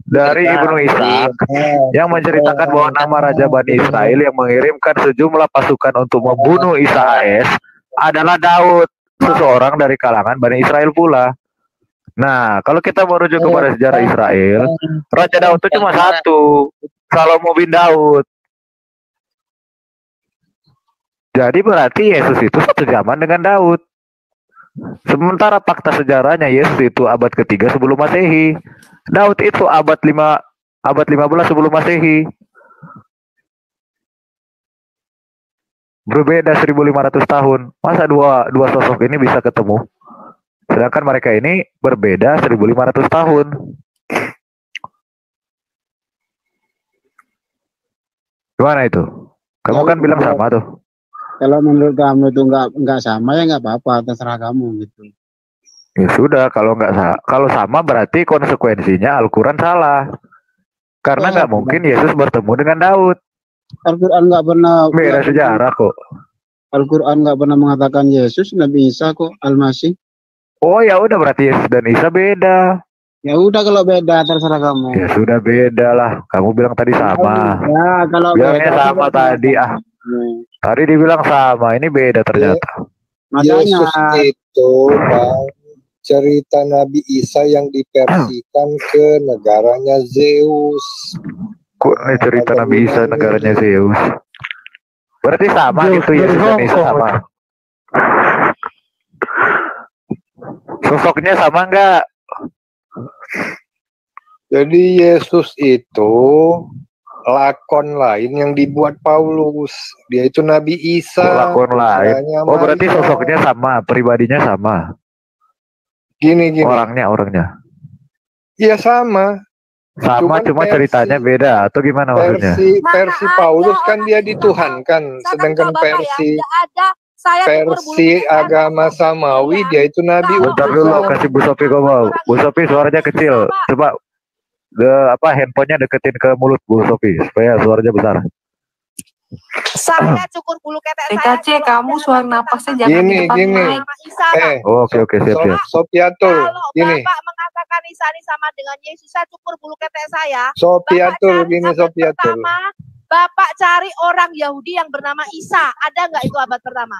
dari Ibnu Ishaq yang menceritakan bahwa nama Raja Bani Israel yang mengirimkan sejumlah pasukan untuk membunuh Isa AS adalah Daud, seseorang dari kalangan Bani Israel pula. Nah, kalau kita merujuk kepada sejarah Israel, Raja Daud itu cuma satu, Salomo bin Daud. Jadi berarti Yesus itu satu zaman dengan Daud. Sementara fakta sejarahnya Yesus itu abad ketiga sebelum Masehi. Daud itu abad 15 sebelum Masehi. Berbeda 1500 tahun. Masa dua sosok ini bisa ketemu? Sedangkan mereka ini berbeda 1500 tahun. Gimana itu? Kamu kan bilang sama tuh. Kalau menurut kamu itu nggak sama ya nggak apa-apa, terserah kamu gitu. Ya sudah, kalau sama berarti konsekuensinya Al-Quran salah. Karena nggak mungkin Yesus bertemu dengan Daud. Al-Quran nggak pernah. Beda sejarah kok. Al-Quran nggak pernah mengatakan Yesus, Nabi Isa kok, Al-Masih. Oh ya udah, berarti Yesus dan Isa beda. Ya udah, kalau beda terserah kamu. Ya sudah, beda lah. Kamu bilang tadi sama. Ya kalau bilangnya beda, sama tadi Tadi dibilang sama, ini beda ternyata. Yesus itu Bang, cerita Nabi Isa yang diversikan ke negaranya Zeus. Kok nih cerita Nabi Isa negaranya Zeus? Berarti sama gitu, Yesus dan Isa sama. Sosoknya sama enggak? Jadi Yesus itu lakon lain yang dibuat Paulus. Dia itu Nabi Isa. Lakon lain. Oh berarti sosoknya sama, pribadinya sama. Gini. Orangnya. Iya sama. Sama, cuma ceritanya beda atau gimana maksudnya? Versi Paulus kan dia dituhankan, sedangkan versi agama samawi dia itu Nabi. Bentar dulu, kasih Bu Sofi ngomong. Bu Sofi suaranya kecil. Coba handphonenya deketin ke mulut Bu Sofi supaya suaranya besar. Saya cukur bulu ketek saya. TKC, kamu suara napasnya jangan di depan mic. Oke, siap. Sopiatul, gini. Bapak mengatakan Isa ini sama dengan Yesus, saya cukur bulu ketek saya. Sopiatul, gini Sopiatul. Bapak cari orang Yahudi yang bernama Isa. Ada nggak itu abad pertama?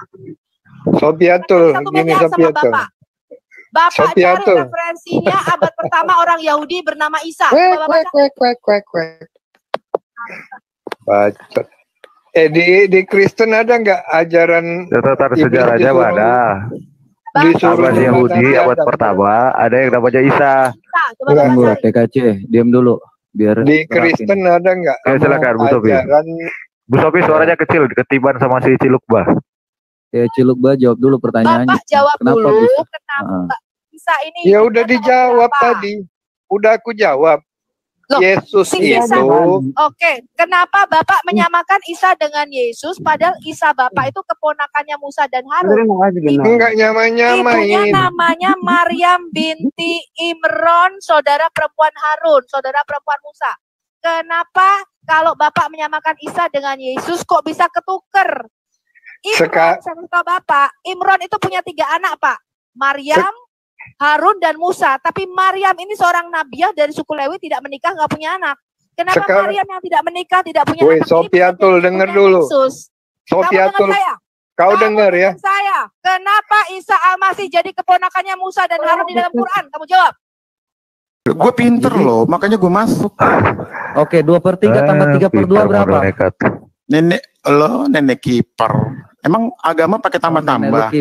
Sopiatul, gini Sopiatul. Bapak cari referensinya abad pertama orang Yahudi bernama Isa. Bacot. Di Kristen ada nggak ajaran Catatan sejarahnya ada. Di abad Yahudi abad pertama ada yang namanya Isa. Tunggu TKC, diam dulu biar di Kristen ada nggak? Silakan Bu Sofi. Bu Sofi suaranya kecil, ketiban sama si Cilukba. Ya Cilukba jawab dulu pertanyaannya. Bapak jawab kenapa dulu bisa? Kenapa Isa ini? Ya udah dijawab tadi. Udah aku jawab. Loh, Yesus itu. Oke, kenapa Bapak menyamakan Isa dengan Yesus padahal Isa Bapak itu keponakannya Musa dan Harun? Enggak nyamain. Ibunya namanya Maryam binti Imron, saudara perempuan Harun, saudara perempuan Musa. Kenapa kalau Bapak menyamakan Isa dengan Yesus kok bisa ketuker? Imron, saya Bapak, Imron itu punya 3 anak, Pak. Maryam, Harun dan Musa, tapi Maryam ini seorang nabiah dari suku Lewi, tidak menikah, nggak punya anak. Kenapa Maryam yang tidak menikah, tidak punya anak? Sopiatul, dengar dulu. Sopiatul, kau dengar ya? Saya, kenapa Isa Al-Masih jadi keponakannya Musa dan Harun di dalam Quran? Kamu jawab. Gue pinter loh, makanya gue masuk. Oke, 2/3 tambah 3/2 berapa? Nenek kiper. Emang agama pakai tambah-tambah?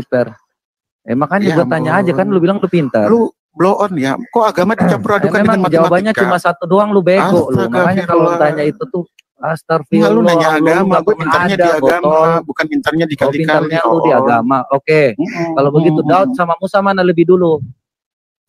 Makanya gue tanya aja kan, lu bilang lu pintar. Lu blow on ya, kok agama dicampur adukan dengan matematika? Jawabannya cuma satu doang, lu bego lu. Makanya kalau lu tanya itu tuh astagfirullah. Lu nanya agama, gue pintarnya di agama, bukan pintarnya di kali-kali. Pintarnya lu di agama. Oke. Kalau begitu Daud sama Musa mana lebih dulu?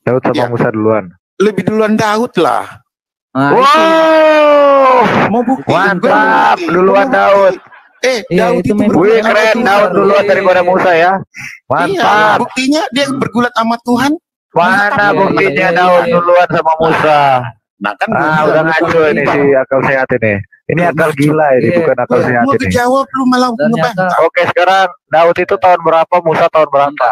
Daud sama Musa duluan. Lebih duluan Daud lah. Wow, mau buktiin? Mantap, duluan Daud. Daud itu keren, Daud duluan daripada Musa ya. Mantap. Iya, buktinya dia bergulat sama Tuhan. Mana buktinya Daud duluan sama Musa? Nah kan udah ngaco ini si akal sehat ini. Ini akal gila ini, bukan akal sehat ini. Jawab lu malah ngebantah. Oke, sekarang Daud itu tahun berapa, Musa tahun berapa?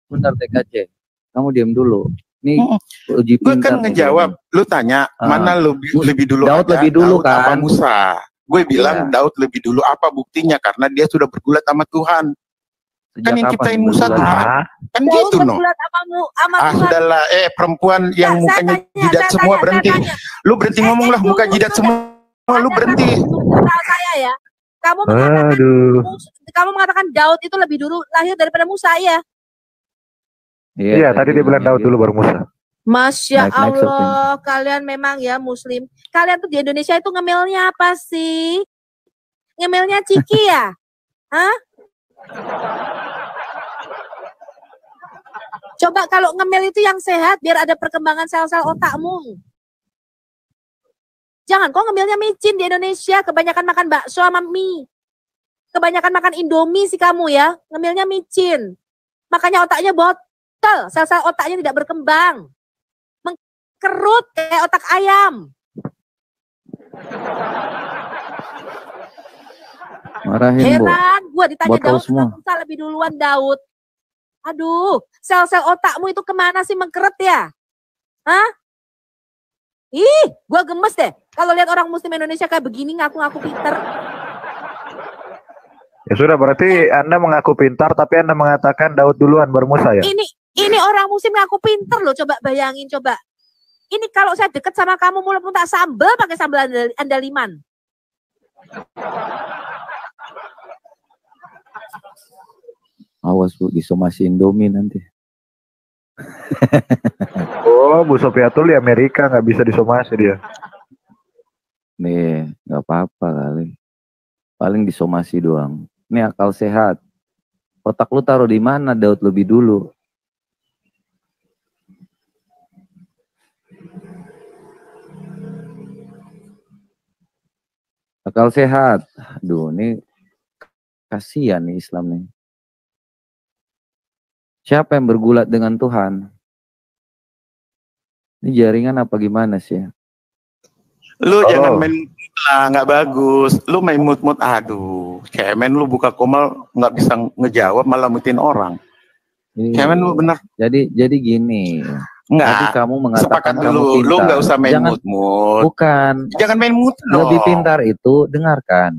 Bentar TKC. Kamu diam dulu. Nih uji gue kan ngejawab. Lu tanya mana lebih dulu? Daud lebih dulu kan? Apa Musa? Gue bilang Daud lebih dulu, apa buktinya? Karena dia sudah bergulat sama Tuhan. Kan yang kapan ciptain Musa bergulat? Tuhan. Kan Daud gitu no. bergulat sama Tuhan. Sudahlah, perempuan yang mukanya jidat semua berhenti. Lu berhenti ngomong lah, muka jidat semua. Lu berhenti. Saya ya. Kamu mengatakan Daud itu lebih dulu lahir daripada Musa ya? Iya, tadi dia bilang Daud dulu baru Musa. Masya Allah, kalian memang ya Muslim. Kalian tuh di Indonesia itu ngemilnya apa sih? Ngemilnya ciki ya? Hah? Coba kalau ngemil itu yang sehat biar ada perkembangan sel-sel otakmu. Jangan kok ngemilnya micin di Indonesia, kebanyakan makan bakso sama mie. Kebanyakan makan Indomie sih kamu ya, ngemilnya micin. Makanya otaknya botol, sel-sel otaknya tidak berkembang. Mengkerut kayak otak ayam. Marahin, Heran, gua ditanya botol Daud semua. Musa lebih duluan Daud. Aduh, sel-sel otakmu itu kemana sih mengkeret ya? Hah? Ih, gua gemes deh. Kalau lihat orang Muslim Indonesia kayak begini ngaku-ngaku pinter. Ya sudah, berarti Anda mengaku pintar, tapi Anda mengatakan Daud duluan baru Musa ya? Ini orang Muslim ngaku pinter loh. Coba bayangin, coba. Ini kalau saya deket sama kamu mulut tak sambel pakai sambal andaliman. Awas Bu, disomasi Indomie nanti. Oh, Bu Sofiatul di Amerika nggak bisa disomasi dia. Nih, nggak apa-apa kali. Paling disomasi doang. Ini akal sehat. Otak lu taruh di mana Daud lebih dulu? Akal sehat. Aduh, ini kasihan nih Islam nih. Siapa yang bergulat dengan Tuhan? Ini jaringan apa gimana sih? Lu jangan main lah, nggak bagus. Lu main mut-mut, aduh. Cemen lu buka komal nggak bisa ngejawab malah mutin orang. Cemen lu bener. Jadi gini. Nggak. Tadi kamu mengatakan kamu dulu. pintar. Lu nggak usah main Jangan, mut-mut. Bukan. Jangan main mut dong. Lebih pintar itu dengarkan.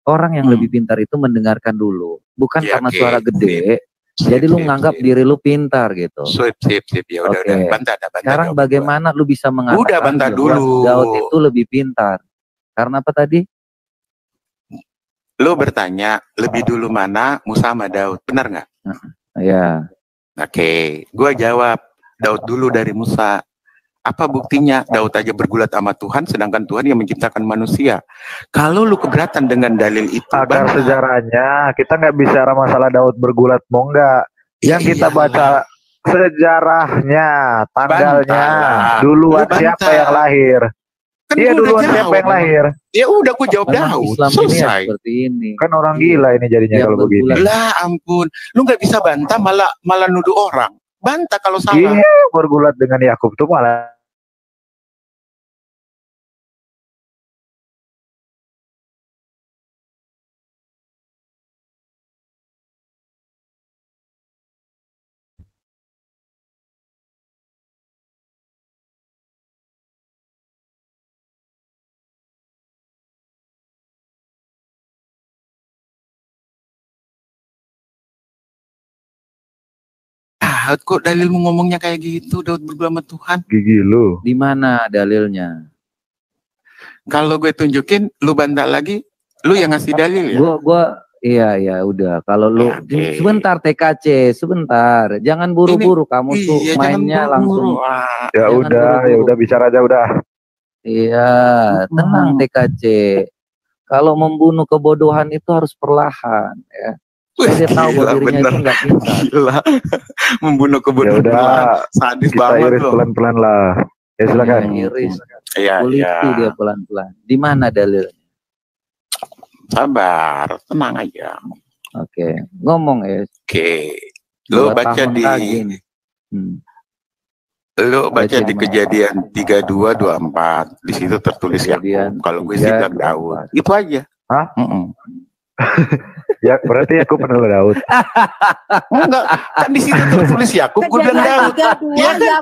Orang yang lebih pintar itu mendengarkan dulu. Bukan Ya, karena oke. suara gede. Jadi lu nganggap diri lu pintar gitu. Sip. Ya udah, Oke. udah. Bantah. Sekarang bagaimana lu bisa mengatakan Udah, bantah bahwa dulu. Daud itu lebih pintar? Karena apa tadi? Lu bertanya lebih dulu mana Musa sama Daud, benar nggak? Ya. Oke, gua jawab Daud dulu dari Musa. Apa buktinya? Daud aja bergulat sama Tuhan, sedangkan Tuhan yang menciptakan manusia. Kalau lu keberatan dengan dalil itu, Agar sejarahnya kita nggak bicara masalah Daud bergulat mau nggak. Yang kita baca sejarahnya, tanggalnya, duluan siapa yang lahir. Kan Iya, gua udah duluan jawab. siapa yang lahir. Ya udah, gua jawab Memang Daud. Islam ini ya Selesai. seperti ini. Kan orang gila ini jadinya Yang kalau begini. Lah ampun, lu nggak bisa bantah malah nuduh orang. Bantah kalau salah. Iya, bergulat dengan Yakub tuh malah Daud kok dalilmu ngomongnya kayak gitu, Daud bergulat sama Tuhan. gigi lu. Di mana dalilnya? Kalau gue tunjukin, lu bantah lagi, lu yang ngasih dalil ya. Iya udah. Kalau lu Oke. sebentar TKC, sebentar. Jangan buru-buru kamu tuh Iya, jangan mainnya buru-buru. langsung. Ah, Ya Jangan udah, buru-buru. ya udah bicara aja udah. Iya, tenang TKC. Kalau membunuh kebodohan itu harus perlahan ya. Dia tahu bahwa dirinya bener. itu nggak pintar. Gila. Membunuh Ya kebodohan. udah, Sadis kita banget iris loh. pelan-pelan lah. Ya silakan. Iris. Iya, Kuliti iya. dia pelan-pelan. Di mana dalilnya? Sabar, tenang aja. Oke, ngomong ya. Oke. Lu 2 baca tahun di lagi nih. lu baca Baca di mana? Kejadian 32-24. Di situ tertulis Kejadian Yakub. Kalau gue sih bilang 3, Daud. Itu aja. Hah? Ya berarti aku penulis Daud. Enggak, kan di situ tertulis Yakub, gue bilang Daud. Iya kan?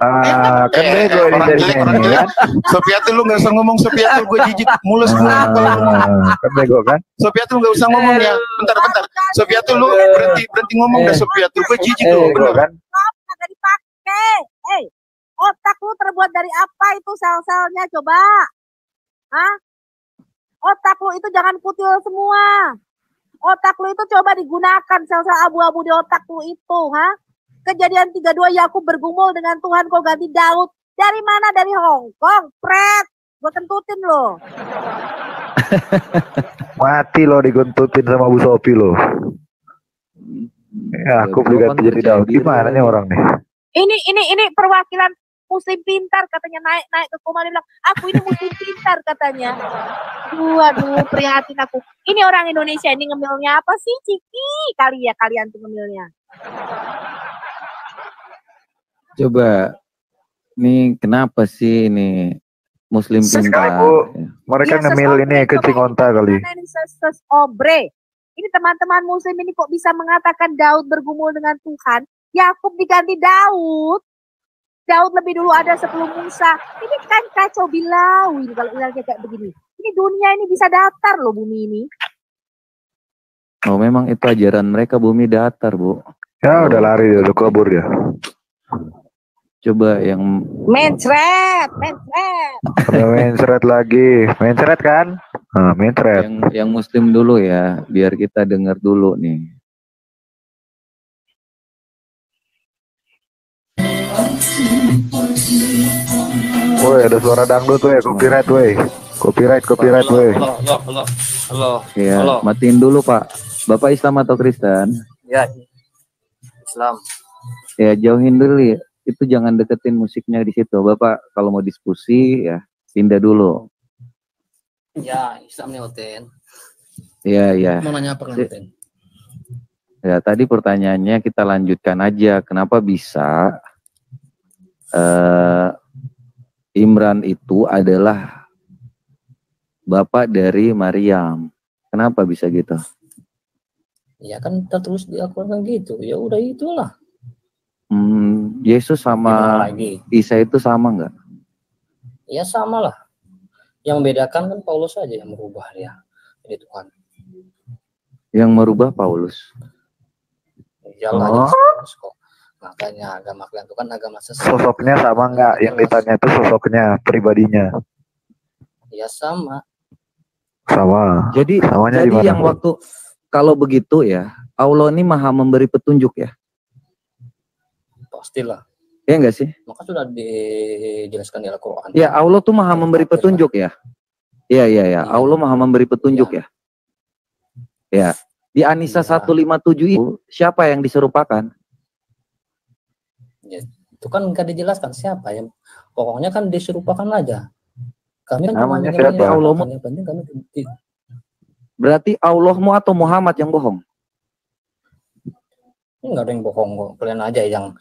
Kan bego ini Orang dari jelek, ini orang jelek. kan. Sofiatul lu nggak usah ngomong Sofiatul, gue jijik. Mulus lu kalau ngomong. Kan bego kan. Sofiatul nggak usah ngomong ya. Bentar. Sofiatul lu berhenti ngomong dah Sofiatul. Gue jijik lu, Bego bener. kan. Kagak dipakai. Otak lu terbuat dari apa itu sel-selnya coba? Hah? Otak lu itu jangan kutil semua. Otak lu itu coba digunakan sel-sel abu-abu di otak lu itu, Kejadian 32 Yakub bergumul dengan Tuhan kok ganti Daud. Dari mana? Dari Hong Kong. Pret. Gue kentutin lo. Mati lo diguntutin sama Bu Sopi lo. Ya, aku diganti jadi Daud. Gimana nih orang nih? Ini perwakilan muslim pintar katanya naik ke koma, dia bilang aku ini muslim pintar katanya. Waduh, prihatin aku. Ini orang Indonesia ini ngemilnya apa sih, Ciki? Kali ya kalian tuh ngemilnya. Coba, nih kenapa sih ini muslim pintar? Mereka ngemil ini kencing onta kali. Ini obre. Ini teman-teman muslim ini kok bisa mengatakan Daud bergumul dengan Tuhan? Yakub diganti Daud. Daud lebih dulu ada sebelum Musa. Ini kan kacau bilau ini kalau ilahnya kayak begini. Ini dunia ini bisa datar loh bumi ini. Oh memang itu ajaran mereka bumi datar, Bu. Ya udah lari udah kabur ya. Coba yang mencret. Udah mencret lagi. Mencret kan? Nah, mencret. Yang muslim dulu ya, biar kita dengar dulu nih. Woi, ada suara dangdut weh, copyright weh. Copyright weh. Halo. Ya, matiin dulu Pak. Bapak Islam atau Kristen? Ya, Islam. Ya, jauhin dulu ya. Itu jangan deketin musiknya di situ. Bapak kalau mau diskusi ya pindah dulu. Ya, Islam nih Oten. Iya. Mau nanya apa kan Oten? Ya, tadi pertanyaannya kita lanjutkan aja. Kenapa bisa Imran itu adalah bapak dari Maryam? Kenapa bisa gitu? Ya kan tertulis di Al-Quran gitu. Ya udah itulah. Yesus sama Isa itu sama nggak? Ya sama lah. Yang membedakan kan Paulus saja yang merubah dia jadi Tuhan. Yang merubah Paulus. Jalan kok. Makanya agama kalian itu kan agama sesat. Sosoknya sama nggak? Yang ditanya itu sosoknya, pribadinya. Ya sama. Sama. Jadi yang waktu kalau begitu ya, Allah ini maha memberi petunjuk ya. Pastilah. Ya enggak sih? Maka sudah dijelaskan di Al-Quran. Ya Allah tuh maha memberi petunjuk ya. Iya. Allah maha memberi petunjuk ya. Ya. Di An-Nisa 157 itu siapa yang diserupakan? Ya, itu kan nggak dijelaskan siapa yang pokoknya kan diserupakan aja. Kami kan namanya siapa? Allahmu. Berarti Allahmu atau Muhammad yang bohong? Nggak ada yang bohong kok. Kalian aja yang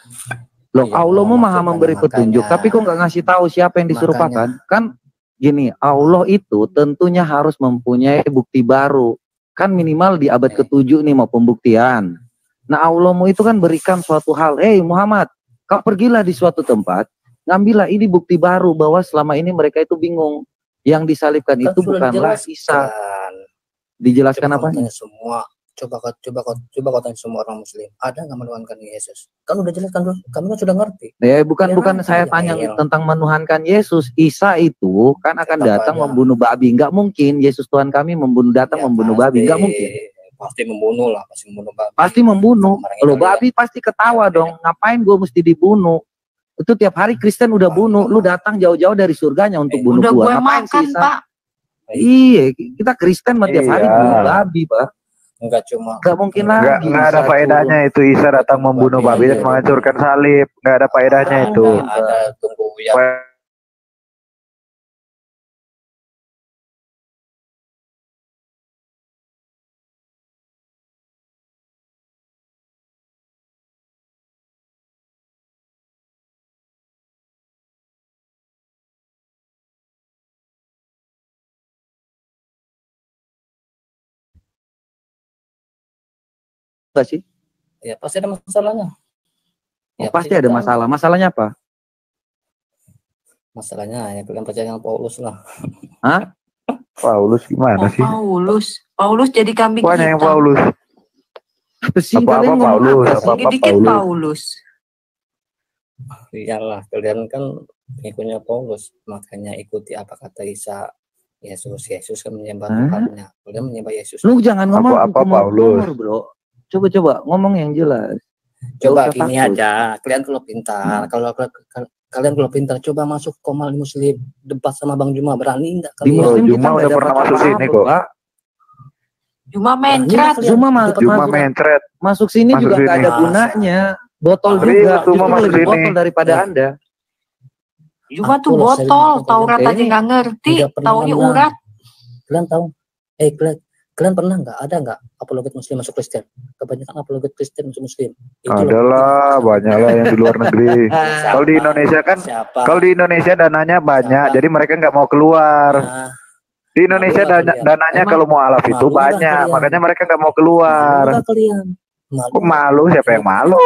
loh, Allahmu maha memberi petunjuk, tapi kok nggak ngasih tahu siapa yang diserupakan? Kan gini, Allah itu tentunya harus mempunyai bukti baru. Kan minimal di abad ke-7 nih mau pembuktian. Nah Allahmu itu kan berikan suatu hal, Muhammad, kau pergilah di suatu tempat, ngambillah ini bukti baru bahwa selama ini mereka itu bingung. Yang disalibkan kan itu bukanlah Isa. Dijelaskan apa? Semua. Coba kau tanya semua orang Muslim, ada nggak menuhankan Yesus? Kan udah jelas kan, kami kan sudah ngerti. Ya bukan saya tanya tentang menuhankan Yesus. Isa itu kan akan datang membunuh babi. Nggak mungkin Yesus Tuhan kami datang membunuh babi. Nggak mungkin. Pasti membunuh lah, pasti membunuh babi. Pasti membunuh. Kalau babi pasti ketawa dong. Ngapain gue mesti dibunuh? Itu tiap hari Kristen udah bunuh. Lu datang jauh-jauh dari surganya untuk bunuh gue. Ngapain sih Isa? Iya, kita Kristen tiap hari bunuh babi, Pak. Enggak mungkin lagi. Enggak ada faedahnya itu Isa datang membunuh babi dan menghancurkan salib. Enggak ada faedahnya itu. Ada tunggu ya. nggak sih? Ya pasti ada masalahnya. Ya, pasti ada masalah. Masalahnya apa? Masalahnya ya kalian percaya dengan Paulus lah. Hah? Paulus gimana sih? Paulus jadi kambing Banyak yang hitam. Paulus. Apa-apa Paulus, apa-apa Dikit-dikit Paulus. Paulus. Iyalah, kalian kan pengikutnya Paulus, makanya ikuti apa kata Yesus kan menyembah Tuhannya. Kalian menyembah Yesus. Lu jangan ngomong Apa Paulus, bro. Coba ngomong yang jelas. Coba gini aja, kalian kalau pintar, kalian kalau pintar, coba masuk Komal Muslim, debat sama Bang Juma, berani enggak Di kalian? Muslim Juma udah pernah masuk sini kok. Cuma mencret. Juma mencret. Masuk sini juga nggak ada gunanya. Botol juga. Justru lebih botol daripada Anda. Cuma tuh botol, Taurat aja nggak ngerti, taunya urat. Kalian tahu? Kalian pernah ada nggak apologet Muslim masuk Kristen? Kebanyakan apologet Kristen masuk Muslim. Adalah banyak lah yang di luar negeri. Kalau di Indonesia kan, kalau di Indonesia dananya banyak, jadi mereka nggak mau keluar. Di Indonesia dananya kalau mau alaf itu banyak, makanya mereka nggak mau keluar. Kok malu? Siapa yang malu?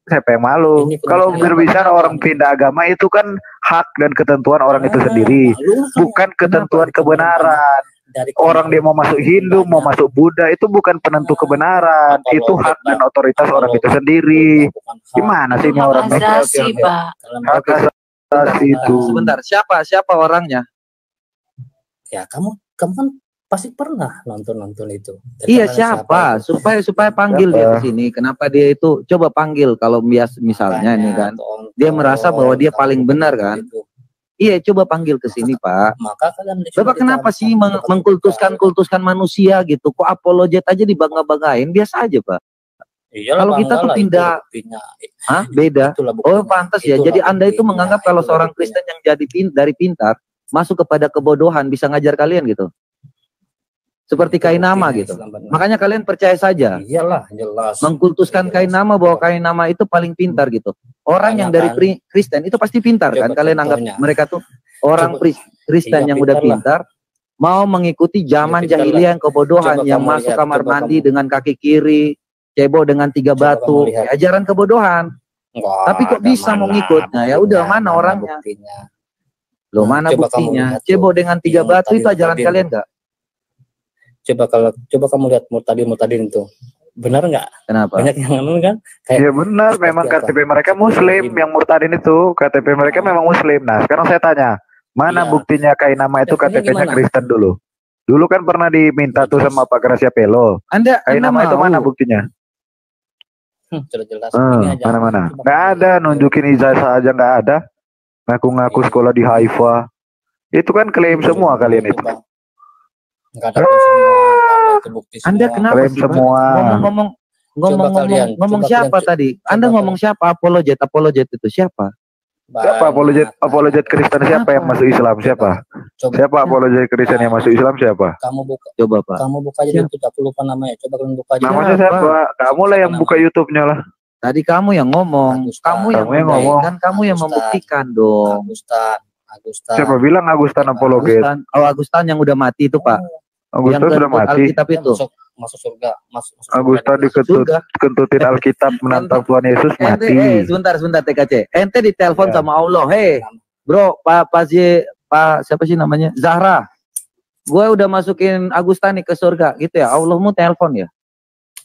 Siapa yang malu? Kalau berbicara orang pindah agama itu kan hak dan ketentuan orang itu sendiri, bukan ketentuan kebenaran. Orang dia mau masuk Hindu, mau masuk Buddha, itu bukan penentu kebenaran, itu hak dan otoritas orang itu sendiri. Gimana sih ini orang? Hak asasi itu. Sebentar, siapa orangnya? Ya kamu kan pasti pernah nonton itu. Iya siapa? Supaya panggil dia ke sini. Kenapa dia itu? Coba panggil kalau misalnya ini kan. Dia merasa bahwa dia paling benar kan? Iya, coba panggil ke sini, Pak. Maka kalian Bapak kenapa sih mengkultuskan manusia gitu? Kok apologet aja dibangga-banggain? Biasa aja, Pak. Kalau kita tuh pindah, beda. Oh, pantas ya. Jadi Anda itu menganggap kalau seorang Kristen yang jadi dari pintar masuk kepada kebodohan bisa ngajar kalian gitu. Seperti Kainama gitu. Makanya kalian percaya saja. Iyalah, jelas. Mengkultuskan Kainama bahwa Kainama itu paling pintar gitu. Orang yang dari Kristen itu pasti pintar kan? Kalian anggap mereka tuh orang Kristen yang udah pintar mau mengikuti zaman jahiliyah yang kebodohan, yang masuk kamar mandi dengan kaki kiri, cebok dengan 3 batu, ajaran kebodohan. Tapi kok bisa mau ngikut? Nah, ya udah, mana orangnya? Loh, mana buktinya? Cebok dengan 3 batu itu ajaran kalian enggak? Coba kamu lihat murtadin itu, benar nggak? Kenapa? Banyak yang ngomong kan? Iya benar, memang KTP mereka Muslim, yang murtadin itu KTP mereka memang Muslim. Nah sekarang saya tanya, mana buktinya Kainama itu KTP-nya Kristen dulu? Dulu kan pernah diminta tuh sama Pak Gracia Pelo. Kainama itu mana buktinya? Jelas. Mana? Nggak ada, nunjukin ijazah aja nggak ada. Ngaku-ngaku sekolah di Haifa. Itu kan klaim semua kalian itu. Enggak ada bukti semua. Anda kenapa sih ngomong siapa tadi? Anda ngomong siapa? Apologet itu siapa? Siapa apologet Kristen siapa yang masuk Islam siapa? Siapa apologet Kristen yang masuk Islam siapa? Kamu buka. Coba Pak. Kamu buka aja YouTube, aku lupa namanya. Coba kalian buka aja. Namanya siapa? Kamu lah yang buka YouTube-nya lah. Tadi kamu yang ngomong. Kamu yang ngomong. Kan kamu yang membuktikan dong. Agustan. Siapa bilang Agustan apologet? Oh, Agustan yang udah mati itu Pak. Agustan sudah mati. Alkitab itu. Masuk surga. Agustan dikentutin Alkitab menantang Tuhan Yesus mati. Sebentar TKC. Ente ditelepon sama Allah. Hei, bro, Pak siapa sih namanya? Zahra. Gue udah masukin Agustan nih ke surga, gitu ya. Allahmu telepon ya.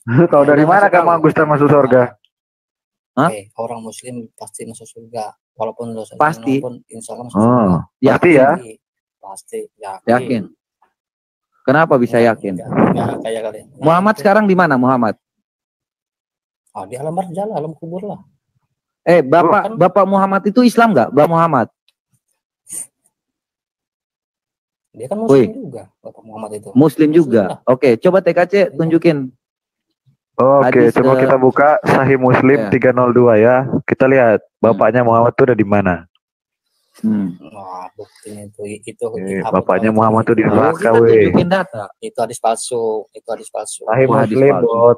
Tahu dari mana kamu Agustan masuk surga? Hah? Orang Muslim pasti masuk surga, walaupun dosanya pasti. Insya Allah masuk surga. Pasti ya. Pasti. Yakin. Kenapa bisa yakin? Kayak kali. Muhammad sekarang di mana Muhammad? Di alam barzah, alam kubur lah. Bapak Muhammad itu Islam nggak? Bapak Muhammad? Dia kan Muslim juga, Bapak Muhammad itu. Muslim juga. Oke, coba TKC tunjukin. Oke, coba kita buka Sahih Muslim 302 ya. Kita lihat bapaknya Muhammad itu ada di mana. Buktinya itu bapaknya Muhammad tuh di neraka tunjukin data. Itu hadis palsu. Sahih Muslim bot.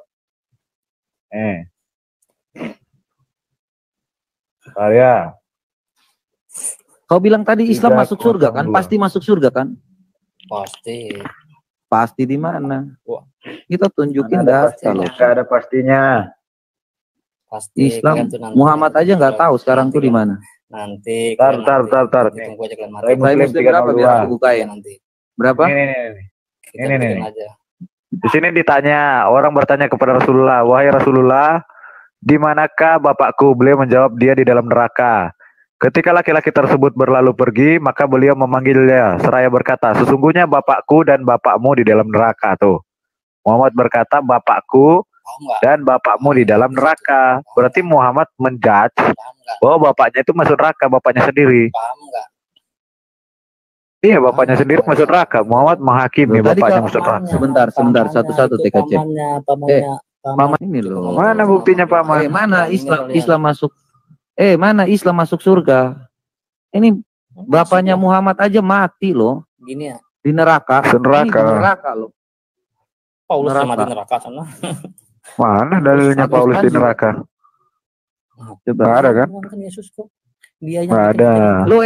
Saya. Kau bilang tadi Islam masuk surga kan? Pasti masuk surga kan? Pasti. Pasti di mana? Wah. Kita tunjukin Ada data loh. pastinya, ada pastinya. Pasti Islam kalian tuh nanti Muhammad aja nggak tahu sekarang tuh di mana. Nanti Tar. tunggu aja kalian mati. Sahih Muslim Muslim berapa biar aku 302. bukain? Nanti Berapa? kita Ini. buktiin aja. Di sini ditanya, orang bertanya kepada Rasulullah, wahai Rasulullah, di manakah bapakku? Beliau menjawab, dia di dalam neraka. Ketika laki-laki tersebut berlalu pergi, maka beliau memanggilnya, seraya berkata, sesungguhnya bapakku dan bapakmu di dalam neraka. Tuh. Muhammad berkata, bapakku dan bapakmu di dalam neraka. Berarti Muhammad menjudge bahwa bapaknya itu masuk neraka, bapaknya sendiri. Paham nggak? Iya, bapaknya sendiri masuk neraka. Muhammad menghakimi Tadi bapaknya kalau masuk neraka. sebentar satu-satu TKC. Paman ini loh. Mana buktinya paman? Mana Islam masuk? Mana Islam masuk surga? Ini bapaknya Muhammad aja mati loh. Gini ya. Di neraka. Ini di neraka loh. Paulus sama di neraka sana. Mana dalilnya Paulus di neraka? Coba. Nggak ada kan? Yesus kok. Dia Nggak ada. Lo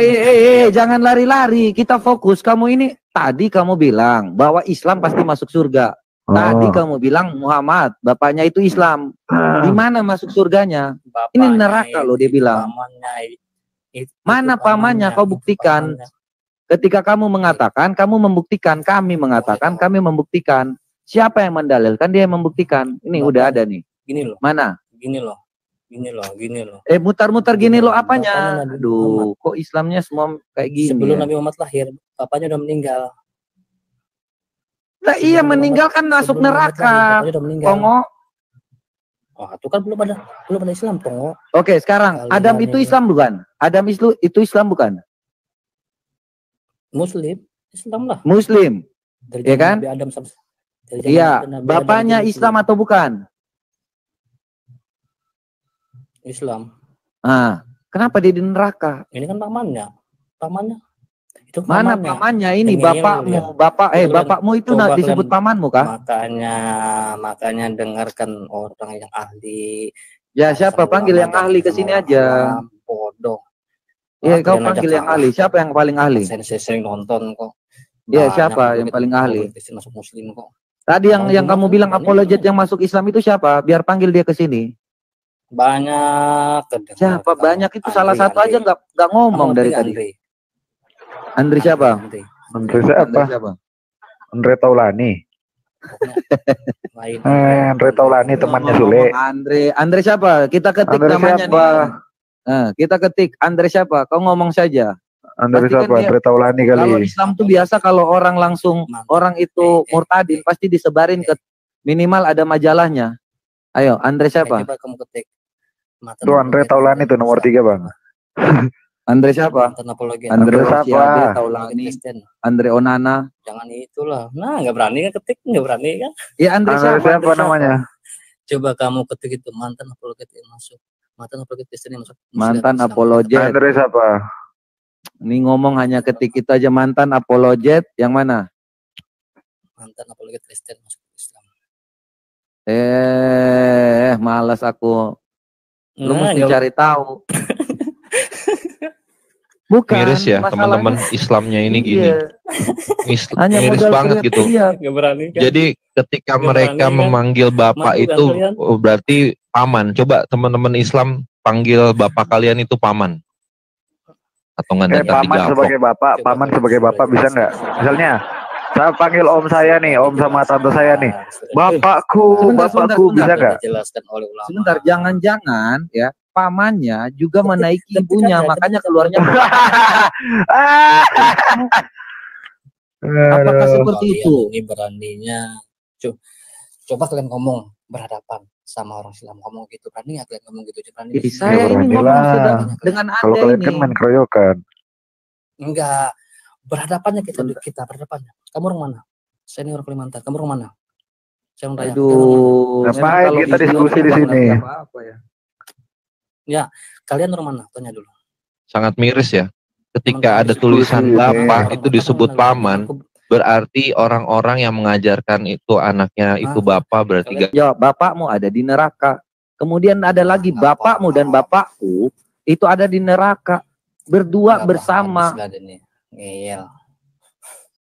jangan lari-lari. Kita fokus. Kamu ini tadi kamu bilang bahwa Islam pasti masuk surga. Tadi kamu bilang Muhammad, bapaknya itu Islam. Di mana masuk surganya? Ini neraka loh dia bilang. Mana pamannya? Kau buktikan. Ketika kamu mengatakan, kamu membuktikan. Kami mengatakan, kami membuktikan. Siapa yang mendalilkan? Dia yang membuktikan. Ini udah ada nih. Gini loh. Mana? Gini loh. Mutar-mutar gini loh apanya? Aduh, kok Islamnya semua kayak gini? Sebelum ya? Nabi Muhammad lahir, bapaknya udah meninggal. Nah, iya meninggal kan masuk neraka. Pongo. Oh, itu kan belum ada Islam, Pongo. Oke, sekarang Adam itu Islam bukan? Adam itu Islam bukan? Islam lah. Muslim. Iya kan? Iya, bapaknya Adam Islam atau bukan? Islam. Ah, kenapa dia di neraka? Ini kan pamannya. Itu mana pamannya ini bapakmu, bapakmu itu disebut pamanmu kah? Makanya dengarkan orang yang ahli. Ya siapa panggil yang ahli ke sini aja. Bodoh. Iya kau panggil yang ahli. Siapa yang paling ahli? Saya sering nonton kok. Iya siapa yang paling ahli? Masuk Muslim kok. Tadi yang kamu bilang apologet yang masuk Islam itu siapa? Biar panggil dia ke sini. Banyak. Siapa banyak itu salah satu aja nggak ngomong dari tadi. Andre siapa? Andre Taulani. Andre Taulani temannya Sule. Andre siapa? Kita ketik namanya nih. Nah, kita ketik Andre siapa? Kau ngomong saja. Andre siapa? Andre Taulani kali. Kalau Islam tuh biasa kalau orang langsung orang itu murtadin pasti disebarin ke minimal ada majalahnya. Ayo, Andre siapa? Coba kamu ketik. Tuh Andre Taulani tuh nomor 3 bang. Andre siapa? Andre siapa? Taulani. Andre Onana. Jangan itulah. Nah, nggak berani kan ketik, nggak berani kan? Ya Andre siapa namanya? Coba kamu ketik itu mantan apologet yang masuk. Mantan apologet Kristen yang masuk. Mantan apologet. Andre siapa? Ini ngomong hanya ketik kita aja mantan apologet yang mana? Mantan apologet Kristen masuk Islam. Malas aku. Lu mesti cari tahu. Bukan. Miris ya teman-teman Islamnya ini gini. Miris banget gitu. Iya. Jadi ketika mereka memanggil bapak itu berarti paman. Coba teman-teman Islam panggil bapak kalian itu paman. Atau nggak paman sebagai bapak, paman sebagai bapak bisa nggak? Misalnya saya panggil om saya nih, om sama tante saya nih, bapakku bisa nggak? Sebentar, jangan-jangan ya pamannya juga menaiki ibunya, makanya keluarnya. Apakah seperti itu? Ini beraninya. Coba kalian ngomong berhadapan sama orang Islam, ngomong gitu, berani nggak kalian ngomong gitu? Berani. Saya ini ngomong dengan Anda. Kalau kalian kan main keroyokan. Enggak. Berhadapannya kita berhadapannya. Kamu orang mana? Saya ini orang Kalimantan. Kamu orang mana? Saya orang Dayak. Ngapain kita diskusi di sini? Ya, kalian orang mana? Tanya dulu. Sangat miris ya. Ketika ada tulisan bapak itu disebut paman, berarti orang-orang yang mengajarkan itu anaknya itu bapak berarti. Ya, bapakmu ada di neraka. Kemudian ada lagi bapakmu dan bapakku itu ada di neraka. Berdua bersama. Ngeyel.